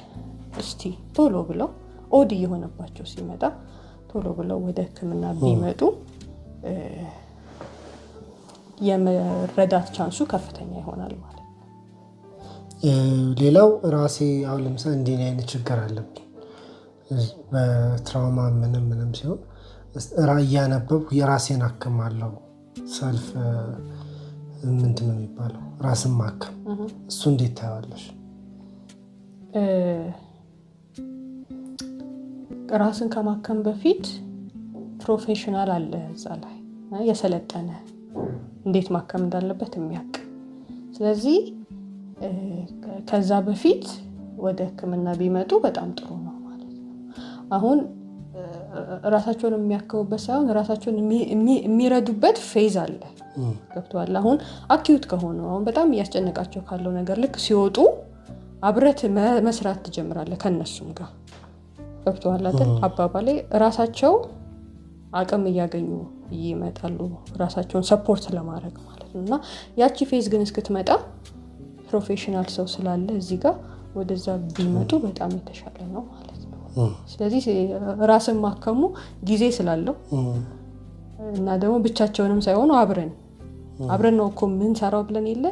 እስቲ ቶሎ ብለው ኦድ እየሆነባቸው ሲመጣ ቶሎ ብለው ወደ ሕክምና ቢመጡ የመረዳት ቻንሱ ከፍተኛ ይሆናል ማለት ነው። ሌላው ራሴ አሁን ለምሳሌ እንዲህ አይነት ችግር አለብኝ በትራውማ ምንም ሲሆን እያነበብኩ የራሴን አክማለሁ። ሰልፍ ምንድን ነው የሚባለው? ራስን ማከም። እሱ እንዴት ታያለሽ? ራስን ከማከም በፊት ፕሮፌሽናል አለ እዛ ላይ የሰለጠነ እንዴት ማከም እንዳለበት የሚያውቅ። ስለዚህ ከዛ በፊት ወደ ሕክምና ቢመጡ በጣም ጥሩ ነው ማለት ነው። አሁን ራሳቸውን የሚያከሙበት ሳይሆን ራሳቸውን የሚረዱበት ፌዝ አለ። ገብቶሃል? አሁን አኪዩት ከሆኑ አሁን በጣም እያስጨነቃቸው ካለው ነገር ልክ ሲወጡ አብረት መስራት ትጀምራለህ ከነሱም ጋር። ገብቶሃል አይደል? አባባሌ ራሳቸው አቅም እያገኙ ይመጣሉ ራሳቸውን ሰፖርት ለማድረግ ማለት ነው እና ያቺ ፌዝ ግን እስክትመጣ ፕሮፌሽናል ሰው ስላለ እዚህ ጋር ወደዛ ቢመጡ በጣም የተሻለ ነው ማለት ነው። ስለዚህ ራስን ማከሙ ጊዜ ስላለው እና ደግሞ ብቻቸውንም ሳይሆኑ አብረን ነው እኮ የምንሰራው ብለን የለ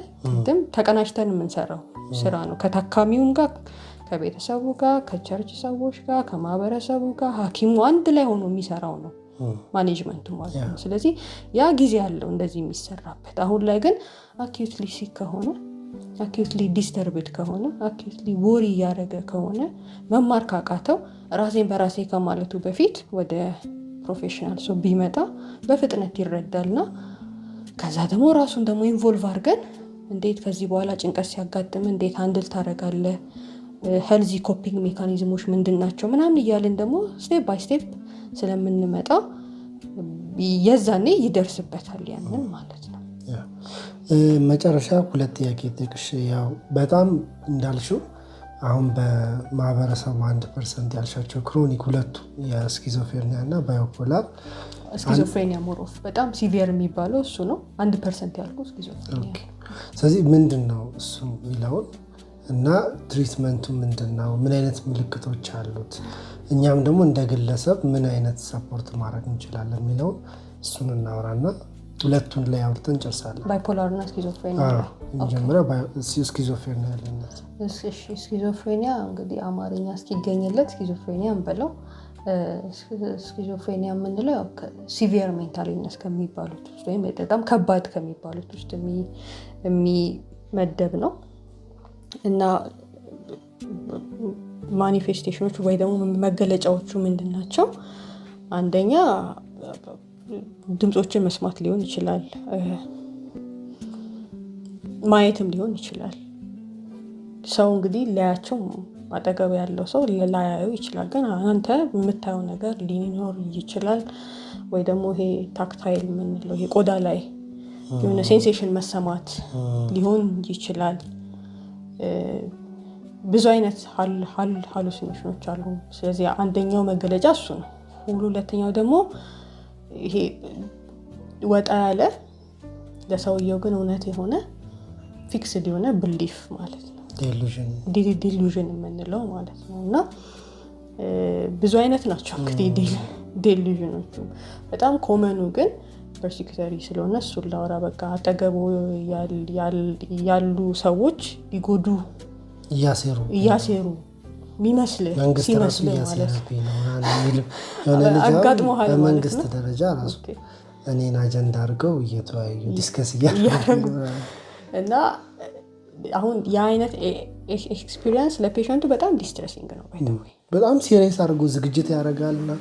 ግን ተቀናጅተን የምንሰራው ስራ ነው። ከታካሚውም ጋር፣ ከቤተሰቡ ጋር፣ ከቸርች ሰዎች ጋር፣ ከማህበረሰቡ ጋር ሐኪሙ አንድ ላይ ሆኖ የሚሰራው ነው ማኔጅመንቱ ማለት ነው። ስለዚህ ያ ጊዜ ያለው እንደዚህ የሚሰራበት። አሁን ላይ ግን አኪዩትሊ ሲክ ከሆነ አኪዩትሊ ዲስተርብድ ከሆነ አኪዩትሊ ወሪ እያደረገ ከሆነ መማር ካቃተው ራሴን በራሴ ከማለቱ በፊት ወደ ፕሮፌሽናል ሰው ቢመጣ በፍጥነት ይረዳልና ከዛ ደግሞ ራሱን ደግሞ ኢንቮልቭ አድርገን እንዴት ከዚህ በኋላ ጭንቀት ሲያጋጥም እንዴት አንድል ታደርጋለህ፣ ሄልዚ ኮፒንግ ሜካኒዝሞች ምንድን ናቸው ምናምን እያልን ደግሞ ስቴፕ ባይ ስቴፕ ስለምንመጣ የዛኔ ይደርስበታል ያንን ማለት ነው። መጨረሻ ሁለት ጥያቄ ጠቅሽ። ያው በጣም እንዳልሽው አሁን በማህበረሰቡ 1% ያልሻቸው ክሮኒክ ሁለቱ የስኪዞፍሬኒያ እና ባይፖላር ስኪዞፍሬኒያ ሞሮፍ በጣም ሲቪየር የሚባለው እሱ ነው። 1% ያልኩ ስኪዞፍሬኒያ። ስለዚህ ምንድን ነው እሱ የሚለውን እና ትሪትመንቱ ምንድን ነው፣ ምን አይነት ምልክቶች አሉት፣ እኛም ደግሞ እንደ ግለሰብ ምን አይነት ሰፖርት ማድረግ እንችላለን የሚለውን እሱን እናወራና ሁለቱን ላይ አውርተን ጨርሳለን። ባይፖላር እና ስኪዞፍሬኒያ መጀመሪያ ስኪዞፍሬኒያ ያለነት። ስኪዞፍሬኒያ እንግዲህ አማርኛ እስኪገኝለት ስኪዞፍሬኒያ እንበለው። ስኪዞፍሬኒያ የምንለው ሲቪየር ሜንታል ኢልነስ ከሚባሉት ውስጥ ወይም በጣም ከባድ ከሚባሉት ውስጥ የሚመደብ ነው እና ማኒፌስቴሽኖች ወይ ደግሞ መገለጫዎቹ ምንድን ናቸው? አንደኛ ድምፆችን መስማት ሊሆን ይችላል፣ ማየትም ሊሆን ይችላል። ሰው እንግዲህ ላያቸው አጠገብ ያለው ሰው ላያዩ ይችላል፣ ግን አንተ የምታየው ነገር ሊኖር ይችላል። ወይ ደግሞ ይሄ ታክታይል የምንለው ይሄ ቆዳ ላይ የሆነ ሴንሴሽን መሰማት ሊሆን ይችላል። ብዙ አይነት ሃሉሲኔሽኖች አሉ። ስለዚህ አንደኛው መገለጫ እሱ ነው። ሁለተኛው ደግሞ ይሄ ወጣ ያለ ለሰውየው ግን እውነት የሆነ ፊክስድ የሆነ ብሊፍ ማለት ነው። ዲሉዥን የምንለው ማለት ነው። እና ብዙ አይነት ናቸው እንግዲህ ዲሉዥኖቹ። በጣም ኮመኑ ግን ፐርሲኪዩተሪ ስለሆነ እሱን ላወራ በቃ አጠገቡ ያሉ ሰዎች ሊጎዱ እያሴሩ የሚመስል ሲመስል ማለት ነው። አጋጥሞሃል በመንግስት ደረጃ ራሱ እኔን አጀንዳ አድርገው እየተወያዩ ዲስከስ እያደረጉ እና አሁን የአይነት ኤክስፒሪየንስ ለፔሸንቱ በጣም ዲስትረሲንግ ነው። በጣም ሲሪየስ አድርጎ ዝግጅት ያደርጋልና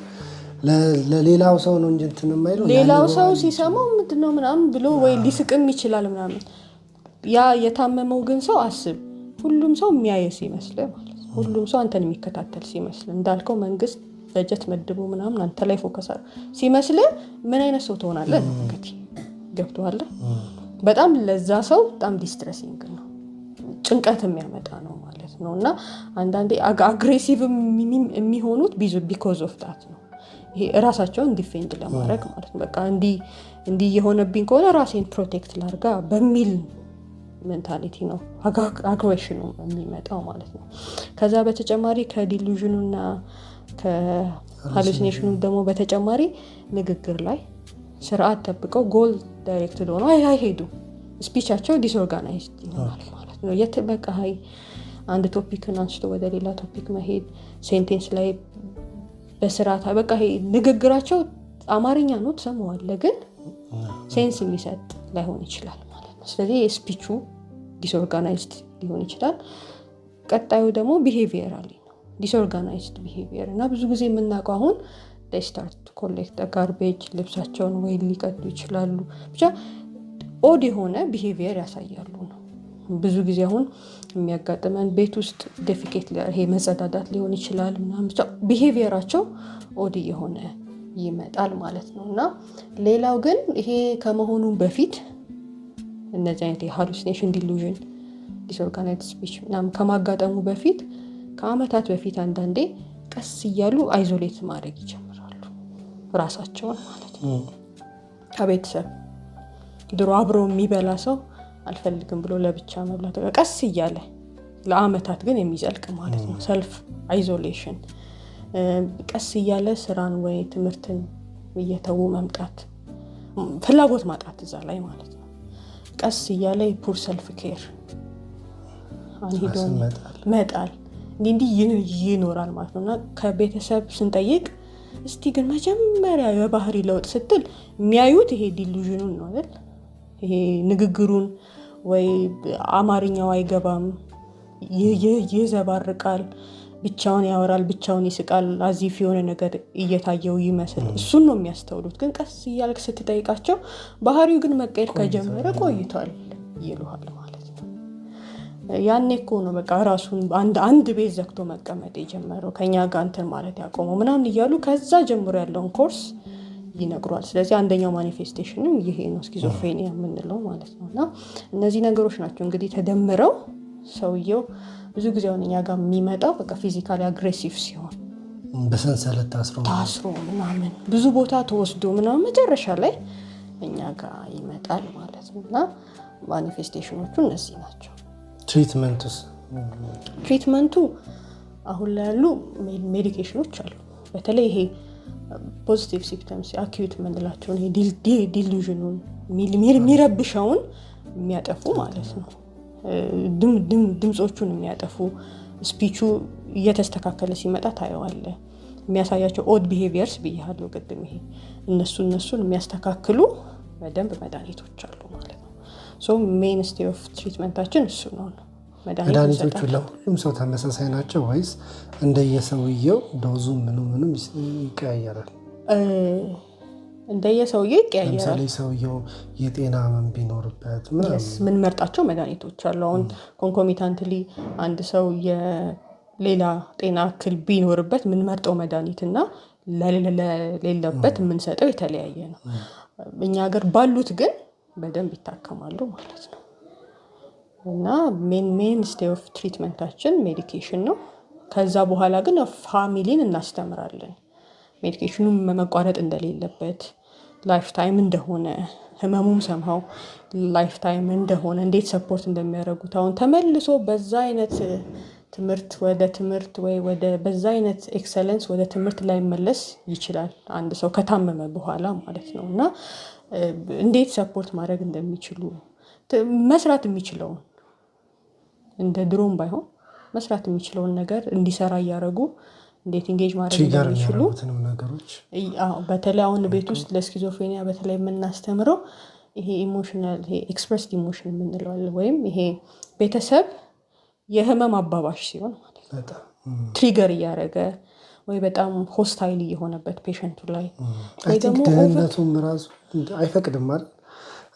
ለሌላው ሰው ነው እንጂ እንትን የማይለው ሌላው ሰው ሲሰማው ምንድነው ምናምን ብሎ ወይ ሊስቅም ይችላል ምናምን። ያ የታመመው ግን ሰው አስብ፣ ሁሉም ሰው የሚያየስ ይመስል ማለት ነው። ሁሉም ሰው አንተን የሚከታተል ሲመስል እንዳልከው መንግስት በጀት መድቦ ምናምን አንተ ላይ ፎከስ ሲመስል ምን አይነት ሰው ትሆናለህ ነው እንግዲህ። ገብቶሃል? በጣም ለዛ ሰው በጣም ዲስትረሲንግ ነው፣ ጭንቀት የሚያመጣ ነው ማለት ነው። እና አንዳንዴ አግሬሲቭ የሚሆኑት ቢኮዝ ኦፍ ዳት ነው። ይሄ ራሳቸውን ዲፌንድ ለማድረግ ማለት ነው። በቃ እንዲህ የሆነብኝ ከሆነ ራሴን ፕሮቴክት ላርጋ በሚል ሜንታሊቲ ነው አግሬሽኑ የሚመጣው ማለት ነው። ከዛ በተጨማሪ ከዲሉዥኑና ከሃሉሲኔሽኑ ደግሞ በተጨማሪ ንግግር ላይ ስርዓት ጠብቀው ጎል ዳይሬክትድ ሆነው አይሄዱ። ስፒቻቸው ዲስኦርጋናይዝድ ይሆናል ማለት ነው። በቃ አንድ ቶፒክን አንስቶ ወደ ሌላ ቶፒክ መሄድ፣ ሴንቴንስ ላይ በስርዓት በቃ ንግግራቸው አማርኛ ነው ትሰማዋለህ፣ ግን ሴንስ የሚሰጥ ላይሆን ይችላል ማለት ነው። ስለዚህ ስፒቹ ዲስኦርጋናይዝድ ሊሆን ይችላል። ቀጣዩ ደግሞ ቢሄቪየራሊ ነው፣ ዲስኦርጋናይዝድ ቢሄቪየር። እና ብዙ ጊዜ የምናውቀው አሁን ስታርት ኮሌክት ጋርቤጅ፣ ልብሳቸውን ወይ ሊቀዱ ይችላሉ፣ ብቻ ኦድ የሆነ ቢሄቪየር ያሳያሉ ነው። ብዙ ጊዜ አሁን የሚያጋጥመን ቤት ውስጥ ዴፊኬት ይሄ መጸዳዳት ሊሆን ይችላል ምናምን፣ ብቻ ቢሄቪየራቸው ኦድ የሆነ ይመጣል ማለት ነው። እና ሌላው ግን ይሄ ከመሆኑ በፊት እነዚህ አይነት የሃሉሲኔሽን ዲሉዥን ዲስኦርጋናይዝድ ስፒች ምናምን ከማጋጠሙ በፊት ከአመታት በፊት አንዳንዴ ቀስ እያሉ አይዞሌት ማድረግ ይጀምራሉ ራሳቸውን ማለት ነው ከቤተሰብ። ድሮ አብሮ የሚበላ ሰው አልፈልግም ብሎ ለብቻ መብላት ቀስ እያለ ለአመታት ግን የሚዘልቅ ማለት ነው። ሰልፍ አይዞሌሽን ቀስ እያለ ስራን ወይ ትምህርትን እየተዉ መምጣት፣ ፍላጎት ማጣት እዛ ላይ ማለት ነው። ቀስ እያለ ፑር ሰልፍ ኬር አንሂዶን መጣል እንዲህ ይኖራል ማለት ነው። እና ከቤተሰብ ስንጠይቅ እስቲ ግን መጀመሪያ የባህሪ ለውጥ ስትል የሚያዩት ይሄ ዲሉዥኑን ነው አይደል? ይሄ ንግግሩን ወይ አማርኛው አይገባም፣ ይዘባርቃል፣ ብቻውን ያወራል፣ ብቻውን ይስቃል፣ አዚፍ የሆነ ነገር እየታየው ይመስል እሱን ነው የሚያስተውሉት። ግን ቀስ እያልክ ስትጠይቃቸው ባህሪው ግን መቀየር ከጀመረ ቆይቷል ይሉሃል ማለት ነው። ያኔ እኮ ነው በቃ ራሱን አንድ ቤት ዘግቶ መቀመጥ የጀመረው፣ ከኛ ጋር እንትን ማለት ያቆመው ምናምን እያሉ ከዛ ጀምሮ ያለውን ኮርስ ይነግሯል። ስለዚህ አንደኛው ማኒፌስቴሽንም ይሄ ነው ስኪዞፍሬኒያ የምንለው ማለት ነው። እና እነዚህ ነገሮች ናቸው እንግዲህ ተደምረው ሰውየው ብዙ ጊዜ አሁን እኛ ጋር የሚመጣው በቃ ፊዚካሊ አግሬሲቭ ሲሆን በሰንሰለት ታስሮ ምናምን ብዙ ቦታ ተወስዶ ምናምን መጨረሻ ላይ እኛ ጋር ይመጣል ማለት ነው። እና ማኒፌስቴሽኖቹ እነዚህ ናቸው። ትሪትመንቱ አሁን ላይ ያሉ ሜዲኬሽኖች አሉ። በተለይ ይሄ ፖዚቲቭ ሲምፕተምስ አኪዩት የምንላቸውን ዲሉዥኑን የሚረብሸውን የሚያጠፉ ማለት ነው። ድምፆቹን የሚያጠፉ፣ ስፒቹ እየተስተካከለ ሲመጣ ታየዋለ። የሚያሳያቸው ኦድ ቢሄቪየርስ ብያለሁ ቅድም። ይሄ እነሱን የሚያስተካክሉ በደንብ መድኃኒቶች አሉ ማለት ነው። ሶ ሜንስቴ ኦፍ ትሪትመንታችን እሱ ነው። መድኃኒቶቹ ለሁሉም ሰው ተመሳሳይ ናቸው ወይስ እንደየሰውየው ዶዙ ምንም ይቀያየራል? እንደየሰውየው ይቀያየራል። ለምሳሌ ሰውየው የጤና ህመም ቢኖርበት ምን መርጣቸው መድኃኒቶች አሉ። አሁን ኮንኮሚታንትሊ አንድ ሰው የሌላ ጤና እክል ቢኖርበት ምን መርጠው መድኃኒትና ለሌለበት የምንሰጠው የተለያየ ነው። እኛ ሀገር ባሉት ግን በደንብ ይታከማሉ ማለት ነው። እና ሜን ስቴይ ኦፍ ትሪትመንታችን ሜዲኬሽን ነው። ከዛ በኋላ ግን ፋሚሊን እናስተምራለን ሜዲኬሽኑን መቋረጥ እንደሌለበት፣ ላይፍ ታይም እንደሆነ ህመሙም ሰምሃው ላይፍ ታይም እንደሆነ እንዴት ሰፖርት እንደሚያደርጉት አሁን ተመልሶ በዛ አይነት ትምህርት ወደ ትምህርት ወይ ወደ በዛ አይነት ኤክሰለንስ ወደ ትምህርት ላይ መለስ ይችላል አንድ ሰው ከታመመ በኋላ ማለት ነው። እና እንዴት ሰፖርት ማድረግ እንደሚችሉ መስራት የሚችለውን እንደ ድሮም ባይሆን መስራት የሚችለውን ነገር እንዲሰራ እያደረጉ እንዴት ኢንጌጅ ማድረግ እንደሚችሉ በተለይ አሁን ቤት ውስጥ ለስኪዞፍሬኒያ በተለይ የምናስተምረው ይሄ ኢሞሽናል ይሄ ኤክስፕረስድ ኢሞሽን የምንለው ወይም ይሄ ቤተሰብ የህመም አባባሽ ሲሆን ማለት ነው ትሪገር እያደረገ ወይ በጣም ሆስታይል የሆነበት ፔሸንቱ ላይ ወይ ደግሞ ደህንነቱም ራሱ አይፈቅድም አይደል?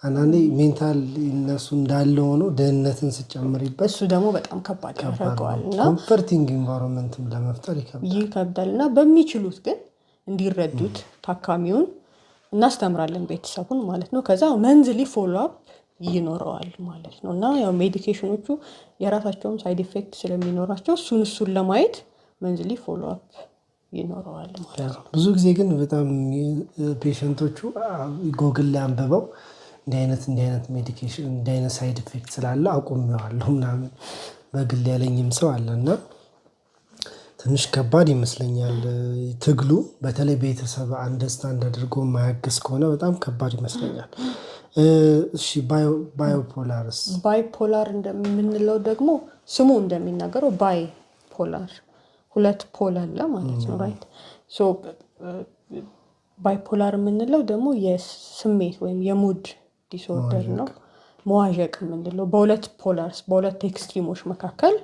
አንዳንዴ ሜንታል እነሱ እንዳለ ሆኖ ደህንነትን ስጨምሪበት እሱ ደግሞ በጣም ከባድ ያደርገዋል እና ኮምፈርቲንግ ኢንቫይሮንመንትም ለመፍጠር ይከብዳል እና በሚችሉት ግን እንዲረዱት ታካሚውን እናስተምራለን ቤተሰቡን ማለት ነው። ከዛ መንዝሊ ፎሎ አፕ ይኖረዋል ማለት ነው። እና ያው ሜዲኬሽኖቹ የራሳቸውም ሳይድ ኢፌክት ስለሚኖራቸው እሱን ለማየት መንዝሊ ፎሎ አፕ ይኖረዋል ማለት ነው። ብዙ ጊዜ ግን በጣም ፔሸንቶቹ ጎግል ላይ አንብበው እንዲህ አይነት ሜዲኬሽን እንዲህ አይነት ሳይድ ኢፌክት ስላለ አቁሜዋለሁ ምናምን በግል ያለኝም ሰው አለ እና ትንሽ ከባድ ይመስለኛል ትግሉ። በተለይ ቤተሰብ አንደርስታንድ አድርጎ ማያግዝ ከሆነ በጣም ከባድ ይመስለኛል። እሺ ባይፖላርስ? ባይፖላር እንደምንለው ደግሞ ስሙ እንደሚናገረው ባይፖላር ሁለት ፖል አለ ማለት ነው ራይት። ሶ ባይፖላር የምንለው ደግሞ የስሜት ወይም የሙድ ዲስኦርደር ነው። መዋዠቅ የምንለው በሁለት ፖላርስ በሁለት ኤክስትሪሞች መካከል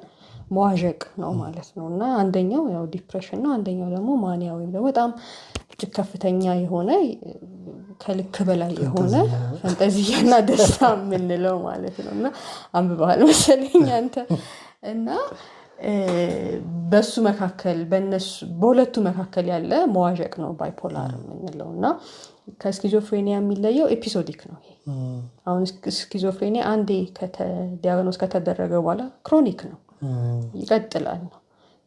መዋዠቅ ነው ማለት ነው። እና አንደኛው ያው ዲፕሬሽን ነው፣ አንደኛው ደግሞ ማኒያ ወይም ደግሞ በጣም ከፍተኛ የሆነ ከልክ በላይ የሆነ ፈንጠዚያና ደስታ የምንለው ማለት ነው። እና አንብበሃል መሰለኝ አንተ። እና በሱ መካከል በሁለቱ መካከል ያለ መዋዠቅ ነው ባይፖላር የምንለው። እና ከስኪዞፍሬኒያ የሚለየው ኤፒሶዲክ ነው። አሁን ስኪዞፍሬኒያ አንዴ ዲያግኖስ ከተደረገ በኋላ ክሮኒክ ነው ይቀጥላል ነው።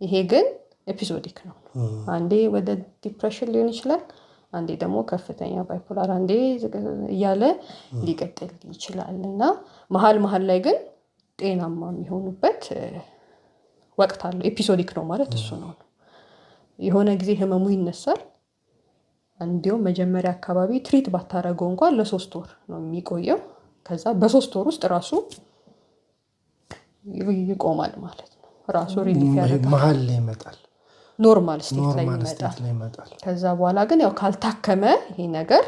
ይሄ ግን ኤፒሶዲክ ነው። አንዴ ወደ ዲፕሬሽን ሊሆን ይችላል፣ አንዴ ደግሞ ከፍተኛ ባይፖላር አንዴ እያለ ሊቀጥል ይችላል። እና መሀል ላይ ግን ጤናማ የሚሆኑበት ወቅት አለው። ኤፒሶዲክ ነው ማለት እሱ ነው። የሆነ ጊዜ ህመሙ ይነሳል። እንዲሁም መጀመሪያ አካባቢ ትሪት ባታረገው እንኳን ለ3 ወር ነው የሚቆየው። ከዛ በ3 ወር ውስጥ ራሱ ይቆማል ማለት ነው። ራሱ ሪሊፍ ያደርጋል፣ መሀል ላይ ይመጣል፣ ኖርማል ስቴት ላይ ይመጣል። ከዛ በኋላ ግን ያው ካልታከመ ይሄ ነገር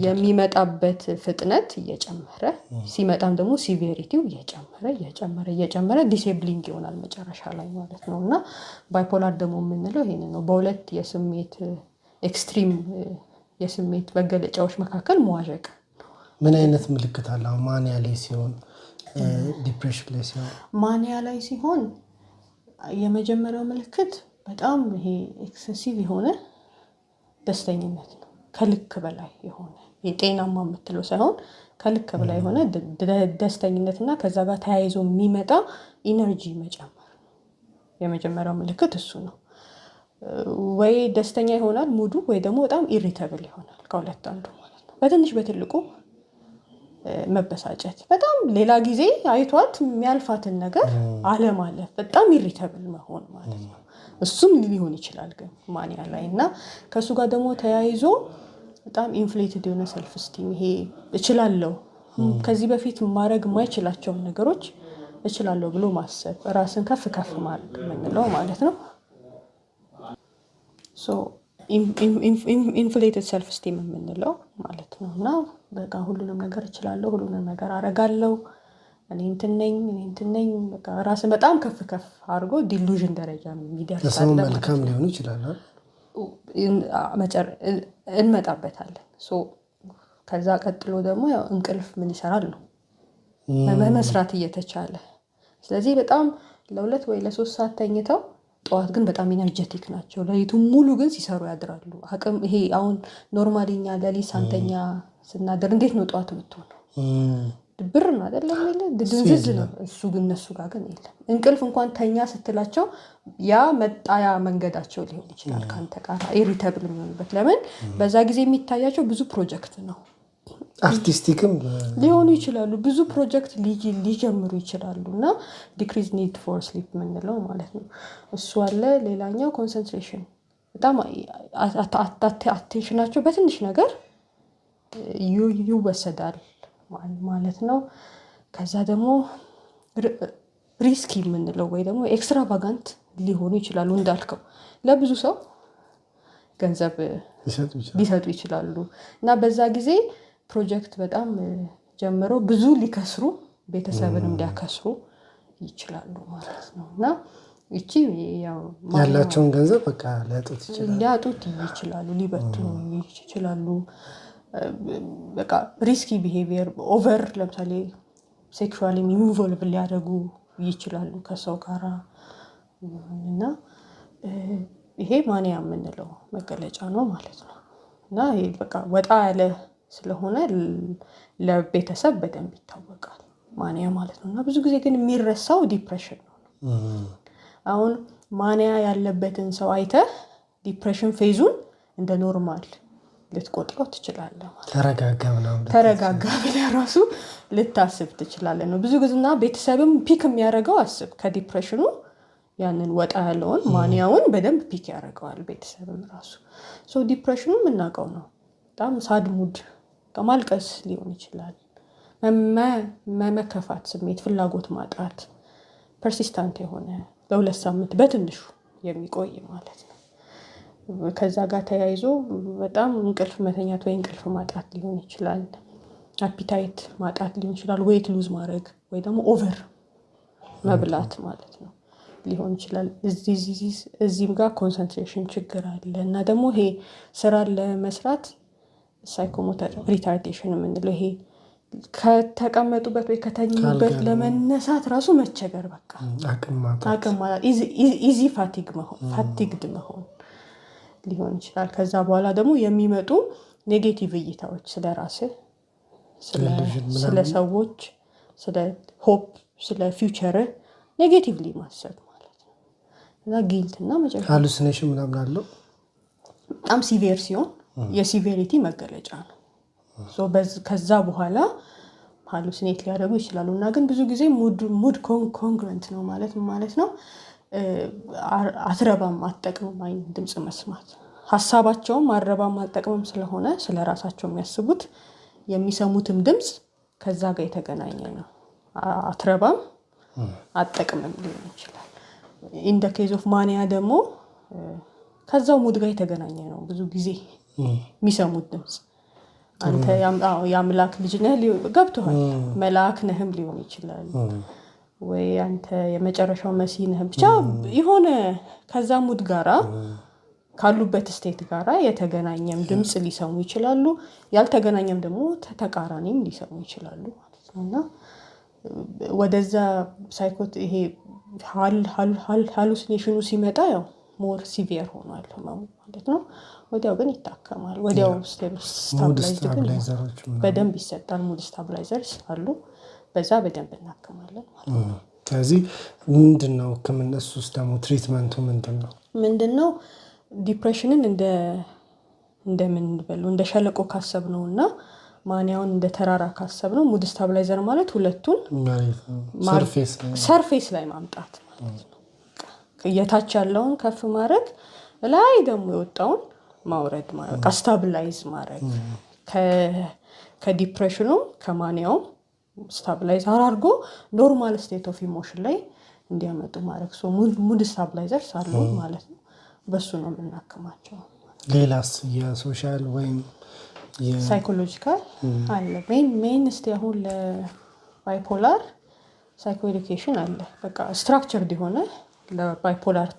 የሚመጣበት ፍጥነት እየጨመረ ሲመጣም ደግሞ ሲቪሪቲው እየጨመረ ዲሴብሊንግ ይሆናል መጨረሻ ላይ ማለት ነው። እና ባይፖላር ደግሞ የምንለው ይሄን ነው። በሁለት የስሜት ኤክስትሪም የስሜት መገለጫዎች መካከል መዋዠቅ። ምን አይነት ምልክት አለ? ማኒያ ላይ ሲሆን፣ ዲፕሬሽን ላይ ሲሆን? ማኒያ ላይ ሲሆን የመጀመሪያው ምልክት በጣም ይሄ ኤክሰሲቭ የሆነ ደስተኝነት ነው። ከልክ በላይ የሆነ የጤናማ የምትለው ሳይሆን ከልክ በላይ የሆነ ደስተኝነትና ከዛ ጋር ተያይዞ የሚመጣ ኢነርጂ መጨመር። የመጀመሪያው ምልክት እሱ ነው። ወይ ደስተኛ ይሆናል ሙዱ፣ ወይ ደግሞ በጣም ኢሪተብል ይሆናል። ከሁለት አንዱ ማለት ነው። በትንሽ በትልቁ መበሳጨት፣ በጣም ሌላ ጊዜ አይቷት የሚያልፋትን ነገር አለማለፍ፣ በጣም ኢሪተብል መሆን ማለት ነው። እሱም ሊሆን ይችላል ግን ማኒያ ላይ። እና ከእሱ ጋር ደግሞ ተያይዞ በጣም ኢንፍሌትድ የሆነ ሰልፍ ስቲም፣ ይሄ እችላለሁ ከዚህ በፊት ማድረግ የማይችላቸውን ነገሮች እችላለሁ ብሎ ማሰብ፣ ራስን ከፍ ማድረግ የምንለው ማለት ነው። ኢንፍሌትድ ሰልፍ ስቲም የምንለው ማለት ነው። እና በቃ ሁሉንም ነገር እችላለሁ፣ ሁሉንም ነገር አረጋለሁ፣ እኔ እንትን ነኝ በቃ ራስን በጣም ከፍ አድርጎ ዲሉዥን ደረጃ የሚደርስ ሰው መልካም ሊሆኑ ይችላል። እንመጣበታለን። ከዛ ቀጥሎ ደግሞ ያው እንቅልፍ ምን ይሰራል ነው መስራት እየተቻለ። ስለዚህ በጣም ለ2 ወይ ለ3 ሰዓት ተኝተው ጠዋት ግን በጣም ኢነርጀቲክ ናቸው። ሌሊቱን ሙሉ ግን ሲሰሩ ያድራሉ። አቅም ይሄ አሁን ኖርማሊኛ ሌሊት ሳንተኛ ስናደር እንዴት ነው ጠዋት የምትሆነው? ድብር ነው አይደለም የሚለው ድንዝዝ ነው እሱ ግን እነሱ ጋር ግን የለም። እንቅልፍ እንኳን ተኛ ስትላቸው ያ መጣያ መንገዳቸው ሊሆን ይችላል ካንተ ጋር ኢሪቴብል የሚሆንበት። ለምን በዛ ጊዜ የሚታያቸው ብዙ ፕሮጀክት ነው፣ አርቲስቲክም ሊሆኑ ይችላሉ፣ ብዙ ፕሮጀክት ሊጀምሩ ይችላሉ እና ዲክሪዝ ኒድ ፎር ስሊፕ የምንለው ማለት ነው እሱ አለ። ሌላኛው ኮንሰንትሬሽን በጣም አቴንሽናቸው በትንሽ ነገር ይወሰዳል ማለት ነው። ከዛ ደግሞ ሪስኪ የምንለው ወይ ደግሞ ኤክስትራቫጋንት ሊሆኑ ይችላሉ። እንዳልከው ለብዙ ሰው ገንዘብ ሊሰጡ ይችላሉ እና በዛ ጊዜ ፕሮጀክት በጣም ጀምረው ብዙ ሊከስሩ ቤተሰብንም ሊያከስሩ ይችላሉ ማለት ነው እና እቺ ያላቸውን ገንዘብ በቃ ሊያጡት ይችላሉ፣ ሊበትኑ ይችላሉ። በቃ ሪስኪ ቢሄቪየር ኦቨር ለምሳሌ ሴክሹዋሊ ኢንቮልቭ ሊያደርጉ ይችላሉ ከሰው ጋር እና ይሄ ማንያ የምንለው መገለጫ ነው ማለት ነው እና ይሄ በቃ ወጣ ያለ ስለሆነ ለቤተሰብ በደንብ ይታወቃል ማንያ ማለት ነው እና ብዙ ጊዜ ግን የሚረሳው ዲፕሬሽን ነው። አሁን ማንያ ያለበትን ሰው አይተህ ዲፕሬሽን ፌዙን እንደ ኖርማል ልትቆጥረው ትችላለህ ማለት ተረጋጋ ብለህ ራሱ ልታስብ ትችላለህ ነው ብዙ ጊዜና ቤተሰብም ፒክ የሚያደርገው አስብ ከዲፕሬሽኑ ያንን ወጣ ያለውን ማንያውን በደንብ ፒክ ያደርገዋል ቤተሰብም ራሱ። ሶ ዲፕሬሽኑ የምናውቀው ነው በጣም ሳድ ሙድ ማልቀስ ሊሆን ይችላል፣ መከፋት ስሜት፣ ፍላጎት ማጣት ፐርሲስታንት የሆነ ለ2 ሳምንት በትንሹ የሚቆይ ማለት ነው። ከዛ ጋር ተያይዞ በጣም እንቅልፍ መተኛት ወይ እንቅልፍ ማጣት ሊሆን ይችላል፣ አፒታይት ማጣት ሊሆን ይችላል፣ ዌይት ሉዝ ማድረግ ወይ ደግሞ ኦቨር መብላት ማለት ነው ሊሆን ይችላል። እዚህም ጋር ኮንሰንትሬሽን ችግር አለ እና ደግሞ ይሄ ስራ ለመስራት ሳይኮሞተር ሪታርዴሽን የምንለው ይሄ ከተቀመጡበት ወይ ከተኙበት ለመነሳት ራሱ መቸገር በቃ አቅም ማለት ኢዚ ፋቲግድ መሆን ሊሆን ይችላል። ከዛ በኋላ ደግሞ የሚመጡ ኔጌቲቭ እይታዎች ስለ ራስህ፣ ስለ ሰዎች፣ ስለ ሆፕ፣ ስለ ፊውቸር ኔጌቲቭሊ ማሰብ ማለት ነው እና ጊልት እና መጨረሻ ሃሉሲኔሽን ምናምን አለው በጣም ሲቪር ሲሆን የሲቪሪቲ መገለጫ ነው። ከዛ በኋላ ሃሉሲኔት ሊያደርጉ ይችላሉ እና ግን ብዙ ጊዜ ሙድ ኮንግረንት ነው ማለት ነው አትረባም አትጠቅምም አይነት ድምፅ መስማት፣ ሀሳባቸውም አትረባም አትጠቅምም ስለሆነ ስለ ራሳቸው የሚያስቡት የሚሰሙትም ድምፅ ከዛ ጋር የተገናኘ ነው። አትረባም አትጠቅምም ሊሆን ይችላል። ኢን ዘ ኬዝ ኦፍ ማንያ ደግሞ ከዛው ሙድ ጋር የተገናኘ ነው። ብዙ ጊዜ የሚሰሙት ድምፅ አንተ የአምላክ ልጅ ነህ ገብቶሃል፣ መልአክ ነህም ሊሆን ይችላል ወይ አንተ የመጨረሻው መሲህ ነህ፣ ብቻ የሆነ ከዛ ሙድ ጋራ ካሉበት ስቴት ጋራ የተገናኘም ድምፅ ሊሰሙ ይችላሉ። ያልተገናኘም ደግሞ ተቃራኒም ሊሰሙ ይችላሉ ማለት ነው እና ወደዛ ሳይኮት ይሄ ሃሉሲኔሽኑ ሲመጣ ያው ሞር ሲቪር ሆኗል ማለት ነው። ወዲያው ግን ይታከማል። ወዲያው ስታብላይዘሮች በደንብ ይሰጣል። ሙድ ስታብላይዘርስ አሉ፣ በዛ በደንብ እናከማለን ማለት ነው። ስለዚህ ምንድነው ህክምና? እሱስ ደግሞ ትሪትመንቱ ምንድነው? ዲፕሬሽንን እንደምንበለው እንደ ሸለቆ ካሰብነው እና ማንያውን እንደ ተራራ ካሰብነው ሙድ ስታብላይዘር ማለት ሁለቱን ሰርፌስ ላይ ማምጣት ማለት ነው። የታች ያለውን ከፍ ማድረግ፣ ላይ ደግሞ የወጣውን ማውረድ ማለት ስታብላይዝ ማድረግ ከዲፕሬሽኑ ከማንያውም ስታብላይዝ አድርጎ ኖርማል ስቴት ኦፍ ኢሞሽን ላይ እንዲያመጡ ማድረግ። ሙድ ስታብላይዘርስ አሉ ማለት ነው። በሱ ነው የምናክማቸው። ሌላስ የሶሻል ወይም ሳይኮሎጂካል አለ። ሜን እስቲ አሁን ለባይፖላር ሳይኮ ኤዱኬሽን አለ። በቃ ስትራክቸርድ የሆነ ለባይፖላር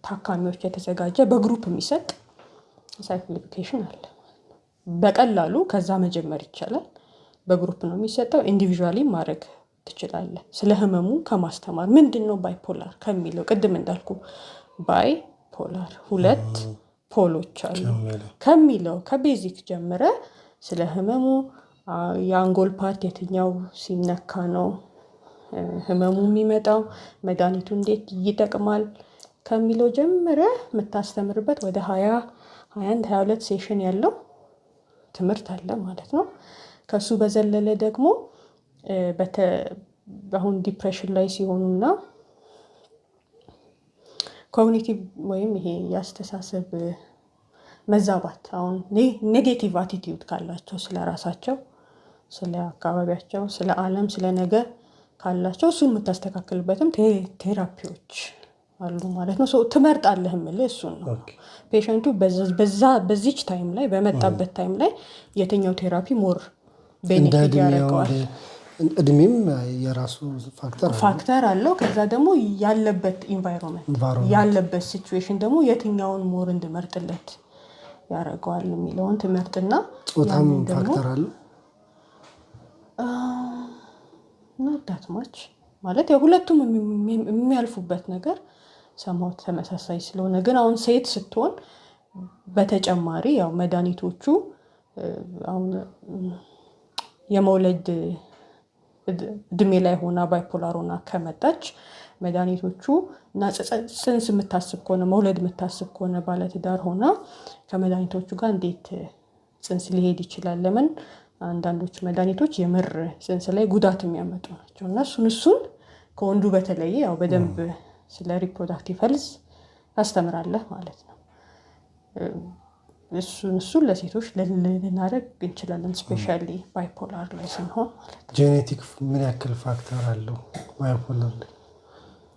ታካሚዎች የተዘጋጀ በግሩፕ የሚሰጥ ሳይኮ ኤዱኬሽን አለ። በቀላሉ ከዛ መጀመር ይቻላል። በግሩፕ ነው የሚሰጠው። ኢንዲቪዥዋሊ ማድረግ ትችላለህ። ስለ ህመሙ ከማስተማር ምንድነው ባይፖላር ከሚለው ቅድም እንዳልኩ ባይፖላር 2 ፖሎች አሉ ከሚለው ከቤዚክ ጀምረ ስለ ህመሙ የአንጎል ፓርት የትኛው ሲነካ ነው ህመሙ የሚመጣው፣ መድኃኒቱ እንዴት ይጠቅማል ከሚለው ጀምረህ የምታስተምርበት ወደ 21 22 ሴሽን ያለው ትምህርት አለ ማለት ነው። ከሱ በዘለለ ደግሞ አሁን ዲፕሬሽን ላይ ሲሆኑና ኮግኒቲቭ ወይም ይሄ የአስተሳሰብ መዛባት አሁን ኔጌቲቭ አቲቲዩድ ካላቸው ስለ ራሳቸው፣ ስለ አካባቢያቸው፣ ስለ ዓለም፣ ስለ ነገ ካላቸው እሱን የምታስተካክልበትም ቴራፒዎች አሉ ማለት ነው። ትመርጣለህ የምልህ እሱን ነው። ፔሸንቱ በዚች ታይም ላይ በመጣበት ታይም ላይ የትኛው ቴራፒ ሞር ቤኔፊት ያደርገዋል። እድሜም የራሱ ፋክተር አለው። ከዛ ደግሞ ያለበት ኢንቫይሮንመንት ያለበት ሲቹዌሽን ደግሞ የትኛውን ሞር እንድመርጥለት ያደርገዋል የሚለውን ትምህርትና ጾታም ፋክተር አለው። ናዳት ማች ማለት የሁለቱም የሚያልፉበት ነገር ሰማው ተመሳሳይ ስለሆነ ግን አሁን ሴት ስትሆን በተጨማሪ ያው መድኃኒቶቹ አሁን የመውለድ እድሜ ላይ ሆና ባይፖላር ሆና ከመጣች መድኃኒቶቹ እና ጽንስ የምታስብ ከሆነ መውለድ የምታስብ ከሆነ ባለትዳር ሆና ከመድኃኒቶቹ ጋር እንዴት ጽንስ ሊሄድ ይችላል? ለምን አንዳንዶች መድኃኒቶች የምር ጽንስ ላይ ጉዳት የሚያመጡ ናቸው እና እሱን ከወንዱ በተለየ ያው በደንብ ስለ ሪፕሮዳክቲቭ ሄልዝ ታስተምራለህ ማለት ነው። እሱን ለሴቶች ልናደርግ እንችላለን፣ ስፔሻሊ ባይፖላር ላይ ስንሆን ማለት ነው። ጄኔቲክ ምን ያክል ፋክተር አለው ባይፖላር ላይ?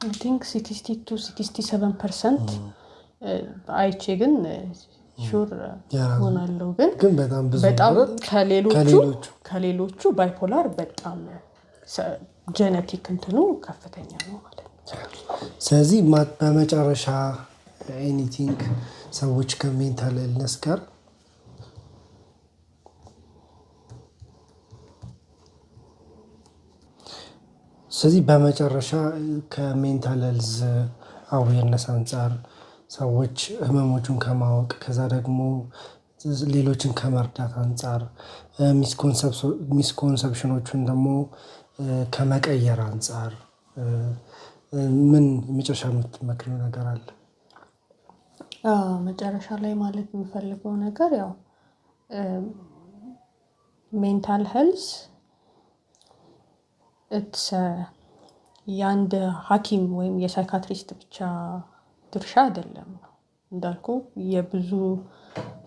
አይ ቲንክ 60-67% አይቼ ግን ሹር ሆናለሁ። ግን በጣም ከሌሎቹ ባይፖላር በጣም ጄኔቲክ እንትኑ ከፍተኛ ነው ማለት ነው። ስለዚህ በመጨረሻ ኤኒቲንግ ሰዎች ከሜንታል ኢልነስ ጋር ከሜንታል ሄልዝ አዌርነስ አንጻር ሰዎች ህመሞቹን ከማወቅ ከዛ ደግሞ ሌሎችን ከመርዳት አንጻር ሚስኮንሰፕሽኖቹን ደግሞ ከመቀየር አንጻር ምን መጨረሻ የምትመክሪው ነገር አለ? መጨረሻ ላይ ማለት የሚፈልገው ነገር ያው ሜንታል ሄልዝ የአንድ ሐኪም ወይም የሳይካትሪስት ብቻ ድርሻ አይደለም። እንዳልኩ የብዙ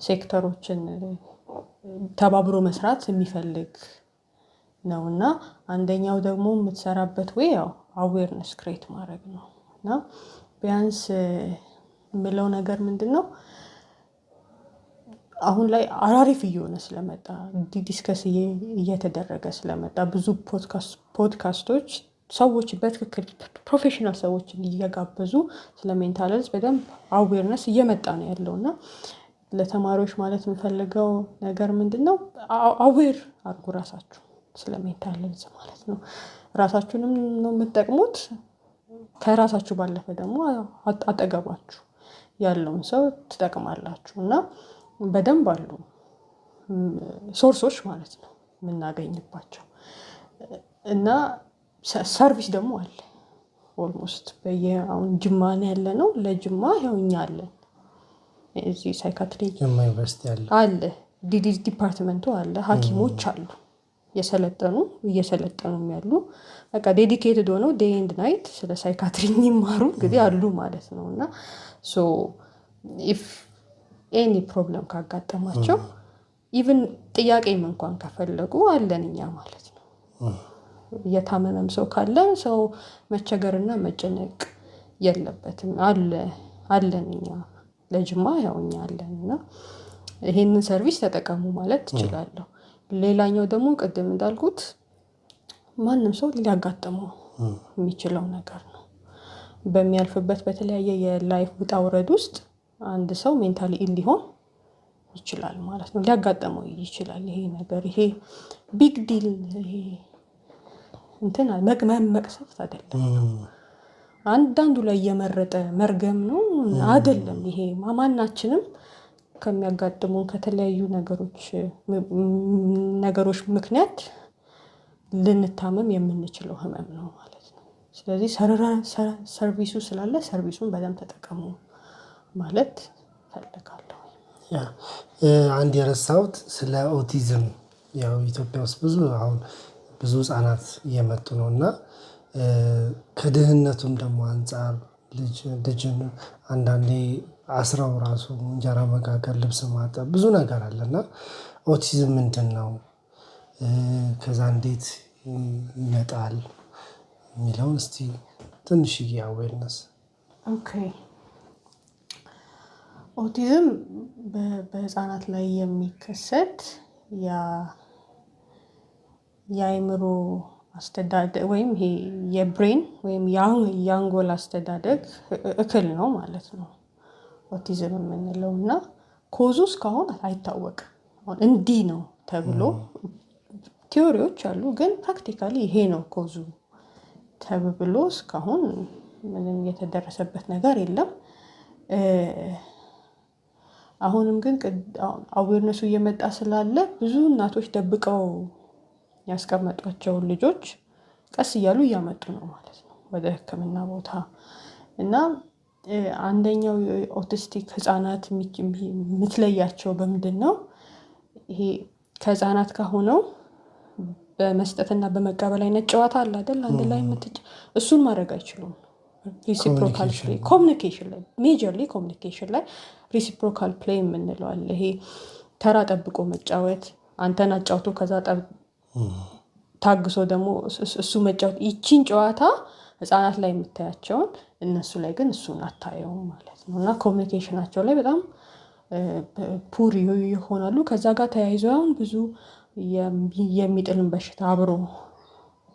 ሴክተሮችን ተባብሮ መስራት የሚፈልግ ነው እና አንደኛው ደግሞ የምትሰራበት ወይ ያው አዌርነስ ክሬት ማድረግ ነው እና ቢያንስ የምለው ነገር ምንድን ነው አሁን ላይ አሪፍ እየሆነ ስለመጣ ዲስከስ እየተደረገ ስለመጣ ብዙ ፖድካስቶች ሰዎች በትክክል ፕሮፌሽናል ሰዎችን እየጋበዙ ስለ ሜንታል ሄልዝ በደንብ አዌርነስ እየመጣ ነው ያለው እና ለተማሪዎች ማለት የምፈልገው ነገር ምንድን ነው አዌር አድርጉ ራሳችሁ ስለ ሜንታል ሄልዝ ማለት ነው። ራሳችሁንም ነው የምትጠቅሙት፣ ከራሳችሁ ባለፈ ደግሞ አጠገባችሁ ያለውን ሰው ትጠቅማላችሁ እና በደንብ አሉ ሶርሶች ማለት ነው የምናገኝባቸው እና ሰርቪስ ደግሞ አለ። ኦልሞስት አሁን ጅማ ነው ያለ ነው። ለጅማ ያው እኛ አለን እዚህ ሳይካትሪ ዩኒቨርሲቲ አለ፣ ዲፓርትመንቱ አለ፣ ሐኪሞች አሉ እየሰለጠኑ ያሉ በቃ ዴዲኬትድ ሆነው ዴይ ኤንድ ናይት ስለ ሳይካትሪ የሚማሩ እንግዲህ አሉ ማለት ነው እና ሶ ኢፍ ኤኒ ፕሮብለም ካጋጠማቸው ኢቭን ጥያቄም እንኳን ከፈለጉ አለን እኛ ማለት ነው። የታመመም ሰው ካለ ሰው መቸገርና መጨነቅ የለበትም። አለን እኛ ለጅማ ያው እኛ አለን እና ይሄንን ሰርቪስ ተጠቀሙ ማለት ትችላለሁ። ሌላኛው ደግሞ ቅድም እንዳልኩት ማንም ሰው ሊያጋጥመው የሚችለው ነገር ነው። በሚያልፍበት በተለያየ የላይፍ ውጣ ውረድ ውስጥ አንድ ሰው ሜንታሊ ኢል ሊሆን ይችላል ማለት ነው። ሊያጋጥመው ይችላል ይሄ ነገር። ይሄ ቢግ ዲል ይሄ እንትን መቅሰፍት አይደለም። አንዳንዱ ላይ የመረጠ መርገም ነው አይደለም። ይሄ ማናችንም ከሚያጋጥሙን ከተለያዩ ነገሮች ምክንያት ልንታመም የምንችለው ህመም ነው ማለት ነው። ስለዚህ ሰርቪሱ ስላለ ሰርቪሱን በደንብ ተጠቀሙ ማለት ፈልጋለሁ። አንድ የረሳሁት ስለ ኦቲዝም ያው ኢትዮጵያ ውስጥ ብዙ ህጻናት እየመጡ ነው እና ከድህነቱም ደግሞ አንጻር ልጅን አንዳንዴ አስረው ራሱ እንጀራ መጋገር፣ ልብስ ማጠብ ብዙ ነገር አለና ኦቲዝም ምንድን ነው? ከዛ እንዴት ይመጣል የሚለውን እስቲ ትንሽዬ አዌርነስ። ኦኬ ኦቲዝም በህፃናት ላይ የሚከሰት የአእምሮ አስተዳደግ ወይም ይሄ የብሬን ወይም የአንጎል አስተዳደግ እክል ነው ማለት ነው ኦቲዝም የምንለው እና ኮዙ እስካሁን አይታወቅም። እንዲህ ነው ተብሎ ቲዎሪዎች አሉ፣ ግን ፕራክቲካሊ ይሄ ነው ኮዙ ተብሎ እስካሁን ምንም የተደረሰበት ነገር የለም። አሁንም ግን አዌርነሱ እየመጣ ስላለ ብዙ እናቶች ደብቀው ያስቀመጧቸውን ልጆች ቀስ እያሉ እያመጡ ነው ማለት ነው ወደ ሕክምና ቦታ እና አንደኛው ኦቲስቲክ ህፃናት የምትለያቸው በምንድን ነው? ይሄ ከህፃናት ከሆነው በመስጠትና በመቀበል አይነት ጨዋታ አለ አይደል? አንድ ላይ እሱን ማድረግ አይችሉም። ሪሲፕሮካል ፕሌይ ኮሚኒኬሽን ላይ ሜጀርሊ ኮሚኒኬሽን ላይ ሪሲፕሮካል ፕሌይ የምንለው አለ። ይሄ ተራ ጠብቆ መጫወት፣ አንተን አጫውቶ ከዛ ታግሶ ደግሞ እሱ መጫወት፣ ይቺን ጨዋታ ህፃናት ላይ የምታያቸውን እነሱ ላይ ግን እሱን አታየውም ማለት ነው እና ኮሚኒኬሽናቸው ላይ በጣም ፑር ይሆናሉ። ከዛ ጋር ተያይዞ አሁን ብዙ የሚጥልን በሽታ አብሮ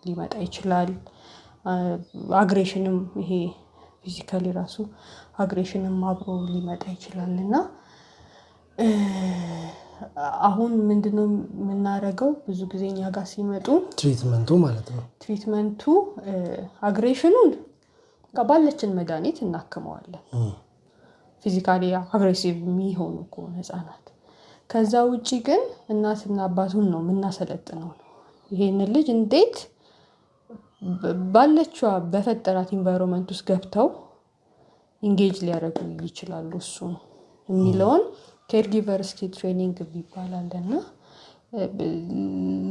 ሊመጣ ይችላል። አግሬሽንም ይሄ ፊዚካሊ ራሱ አግሬሽንም አብሮ ሊመጣ ይችላል እና አሁን ምንድነው የምናደርገው? ብዙ ጊዜ እኛ ጋር ሲመጡ ትሪትመንቱ ማለት ነው ትሪትመንቱ አግሬሽኑን ባለችን መድኃኒት እናክመዋለን፣ ፊዚካሊ አግሬሲቭ የሚሆኑ ከሆነ ህፃናት። ከዛ ውጭ ግን እናትና አባቱን ነው የምናሰለጥነው። ይሄንን ልጅ እንዴት ባለችዋ በፈጠራት ኢንቫይሮንመንት ውስጥ ገብተው ኢንጌጅ ሊያደርጉ ይችላሉ እሱ የሚለውን ኬርጊቨር ስኪል ትሬኒንግ ይባላል እና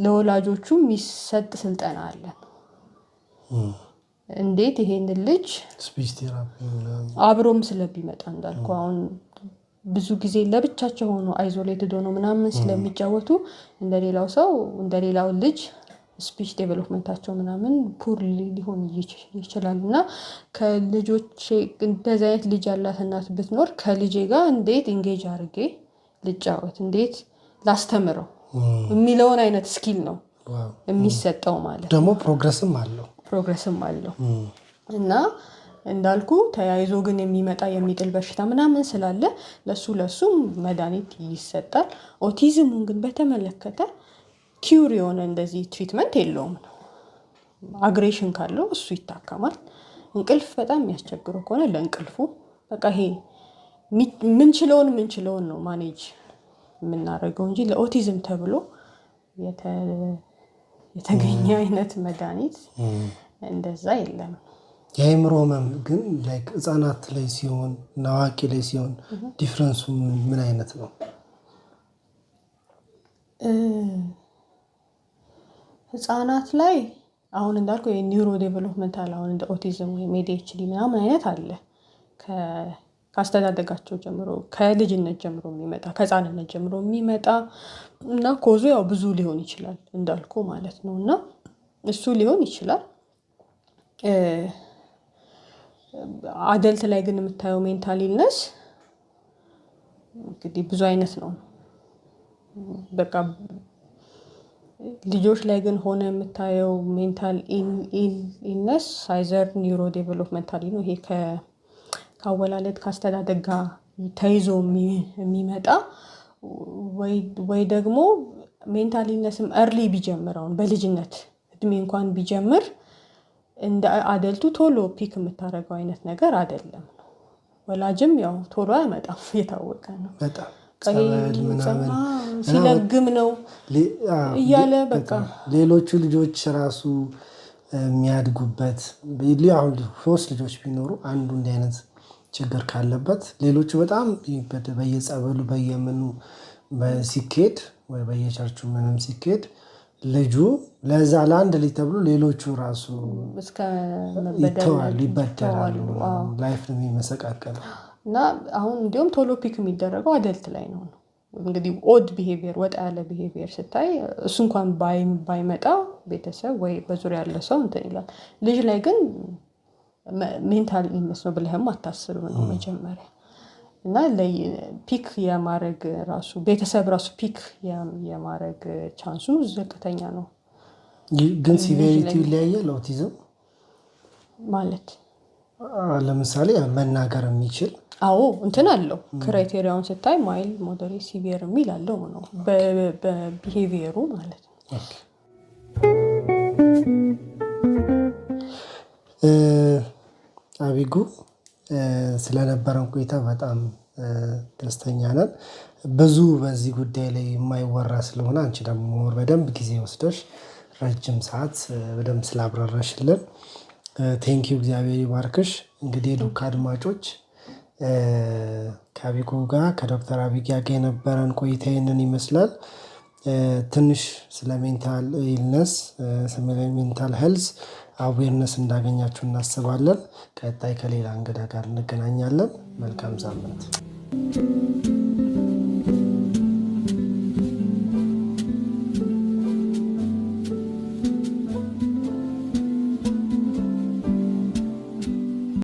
ለወላጆቹ የሚሰጥ ስልጠና አለን። እንዴት ይሄንን ልጅ ስፒች ቴራፒ አብሮም ስለሚመጣ እንዳልኩ አሁን ብዙ ጊዜ ለብቻቸው ሆኖ አይዞሌትድ ሆኖ ምናምን ስለሚጫወቱ እንደሌላው ሰው እንደሌላው ልጅ ስፒች ዴቨሎፕመንታቸው ምናምን ፑር ሊሆን ይችላል እና ከልጆቼ እንደዚህ አይነት ልጅ ያላት እናት ብትኖር ከልጄ ጋር እንዴት ኢንጌጅ አድርጌ ልጫወት፣ እንዴት ላስተምረው የሚለውን አይነት ስኪል ነው የሚሰጠው ማለት ደግሞ ፕሮግረስም አለው እና እንዳልኩ ተያይዞ ግን የሚመጣ የሚጥል በሽታ ምናምን ስላለ ለሱ መድኃኒት ይሰጣል። ኦቲዝሙን ግን በተመለከተ ኪውር የሆነ እንደዚህ ትሪትመንት የለውም ነው። አግሬሽን ካለው እሱ ይታከማል። እንቅልፍ በጣም የሚያስቸግረው ከሆነ ለእንቅልፉ በቃ ይሄ ምንችለውን ነው ማኔጅ የምናደርገው እንጂ ለኦቲዝም ተብሎ የተገኘ አይነት መድኃኒት እንደዛ የለም። የአእምሮ ህመም ግን ህፃናት ላይ ሲሆን እና አዋቂ ላይ ሲሆን ዲፍረንሱ ምን አይነት ነው? ህፃናት ላይ አሁን እንዳልኩ የኒውሮ ዴቨሎፕመንታል አሁን እንደ ኦቲዝም ወይም ADHD ምናምን አይነት አለ። ካስተዳደጋቸው ጀምሮ ከልጅነት ጀምሮ የሚመጣ ከህፃንነት ጀምሮ የሚመጣ እና ኮዙ ያው ብዙ ሊሆን ይችላል እንዳልኩ ማለት ነው እና እሱ ሊሆን ይችላል። አደልት ላይ ግን የምታየው ሜንታል ኢልነስ እንግዲህ ብዙ አይነት ነው። በቃ ልጆች ላይ ግን ሆነ የምታየው ሜንታል ኢልነስ ሳይዘር ኒውሮ ዴቨሎፕመንታሊ ነው። ይሄ ከአወላለድ ካስተዳደግ ጋር ተይዞ የሚመጣ ወይ ደግሞ ሜንታል ኢልነስም እርሊ ቢጀምረውን በልጅነት እድሜ እንኳን ቢጀምር እንደ አደልቱ ቶሎ ፒክ የምታደርገው አይነት ነገር አይደለም። ወላጅም ያው ቶሎ አያመጣም፣ የታወቀ ነው። ጸበል ምናምን ሲለግም ነው እያለ በቃ ሌሎቹ ልጆች ራሱ የሚያድጉበት አሁን 3 ልጆች ቢኖሩ አንዱ እንዲህ አይነት ችግር ካለበት ሌሎቹ በጣም በየጸበሉ በየምኑ ሲኬድ ወይ በየቸርቹ ምንም ሲኬድ ልጁ ለዛ ለአንድ ልጅ ተብሎ ሌሎቹ ራሱ ይበደላሉ። ላይፍ ነው የሚመሰቃቀለው። እና አሁን እንዲሁም ቶሎ ፒክ የሚደረገው አደልት ላይ ነው። እንግዲህ ኦድ ቢሄቪየር ወጣ ያለ ቢሄቪየር ስታይ እሱ እንኳን ባይመጣ ቤተሰብ ወይ በዙሪያ ያለ ሰው እንትን ይላል። ልጅ ላይ ግን ሜንታል ኢልነስ ነው ብለህም አታስብም ነው መጀመሪያ። እና ፒክ የማድረግ ራሱ ቤተሰብ ራሱ ፒክ የማድረግ ቻንሱ ዝቅተኛ ነው። ግን ሲቪሪቲው ይለያያል። ኦቲዝም ማለት ለምሳሌ መናገር የሚችል እንትን አለው። ክራይቴሪያውን ስታይ ማይል፣ ሞዴሬት፣ ሲቪየር የሚል አለው ነው በቢሄቪየሩ ማለት ነው። አቢጉ ስለነበረን ቆይታ በጣም ደስተኛ ነን። ብዙ በዚህ ጉዳይ ላይ የማይወራ ስለሆነ አንቺ ደግሞ በደንብ ጊዜ ወስደሽ ረጅም ሰዓት በደንብ ስላብራራሽልን ቴንኪው፣ እግዚአብሔር ይባርክሽ። እንግዲህ የዱካ አድማጮች ከአቢጉ ጋር ከዶክተር አቢጊያ ጋር የነበረን ቆይታ ይህንን ይመስላል። ትንሽ ስለ ሜንታል ኢልነስ ስለ ሜንታል ሄልዝ አዌርነስ እንዳገኛችሁ እናስባለን። ቀጣይ ከሌላ እንግዳ ጋር እንገናኛለን። መልካም ሳምንት።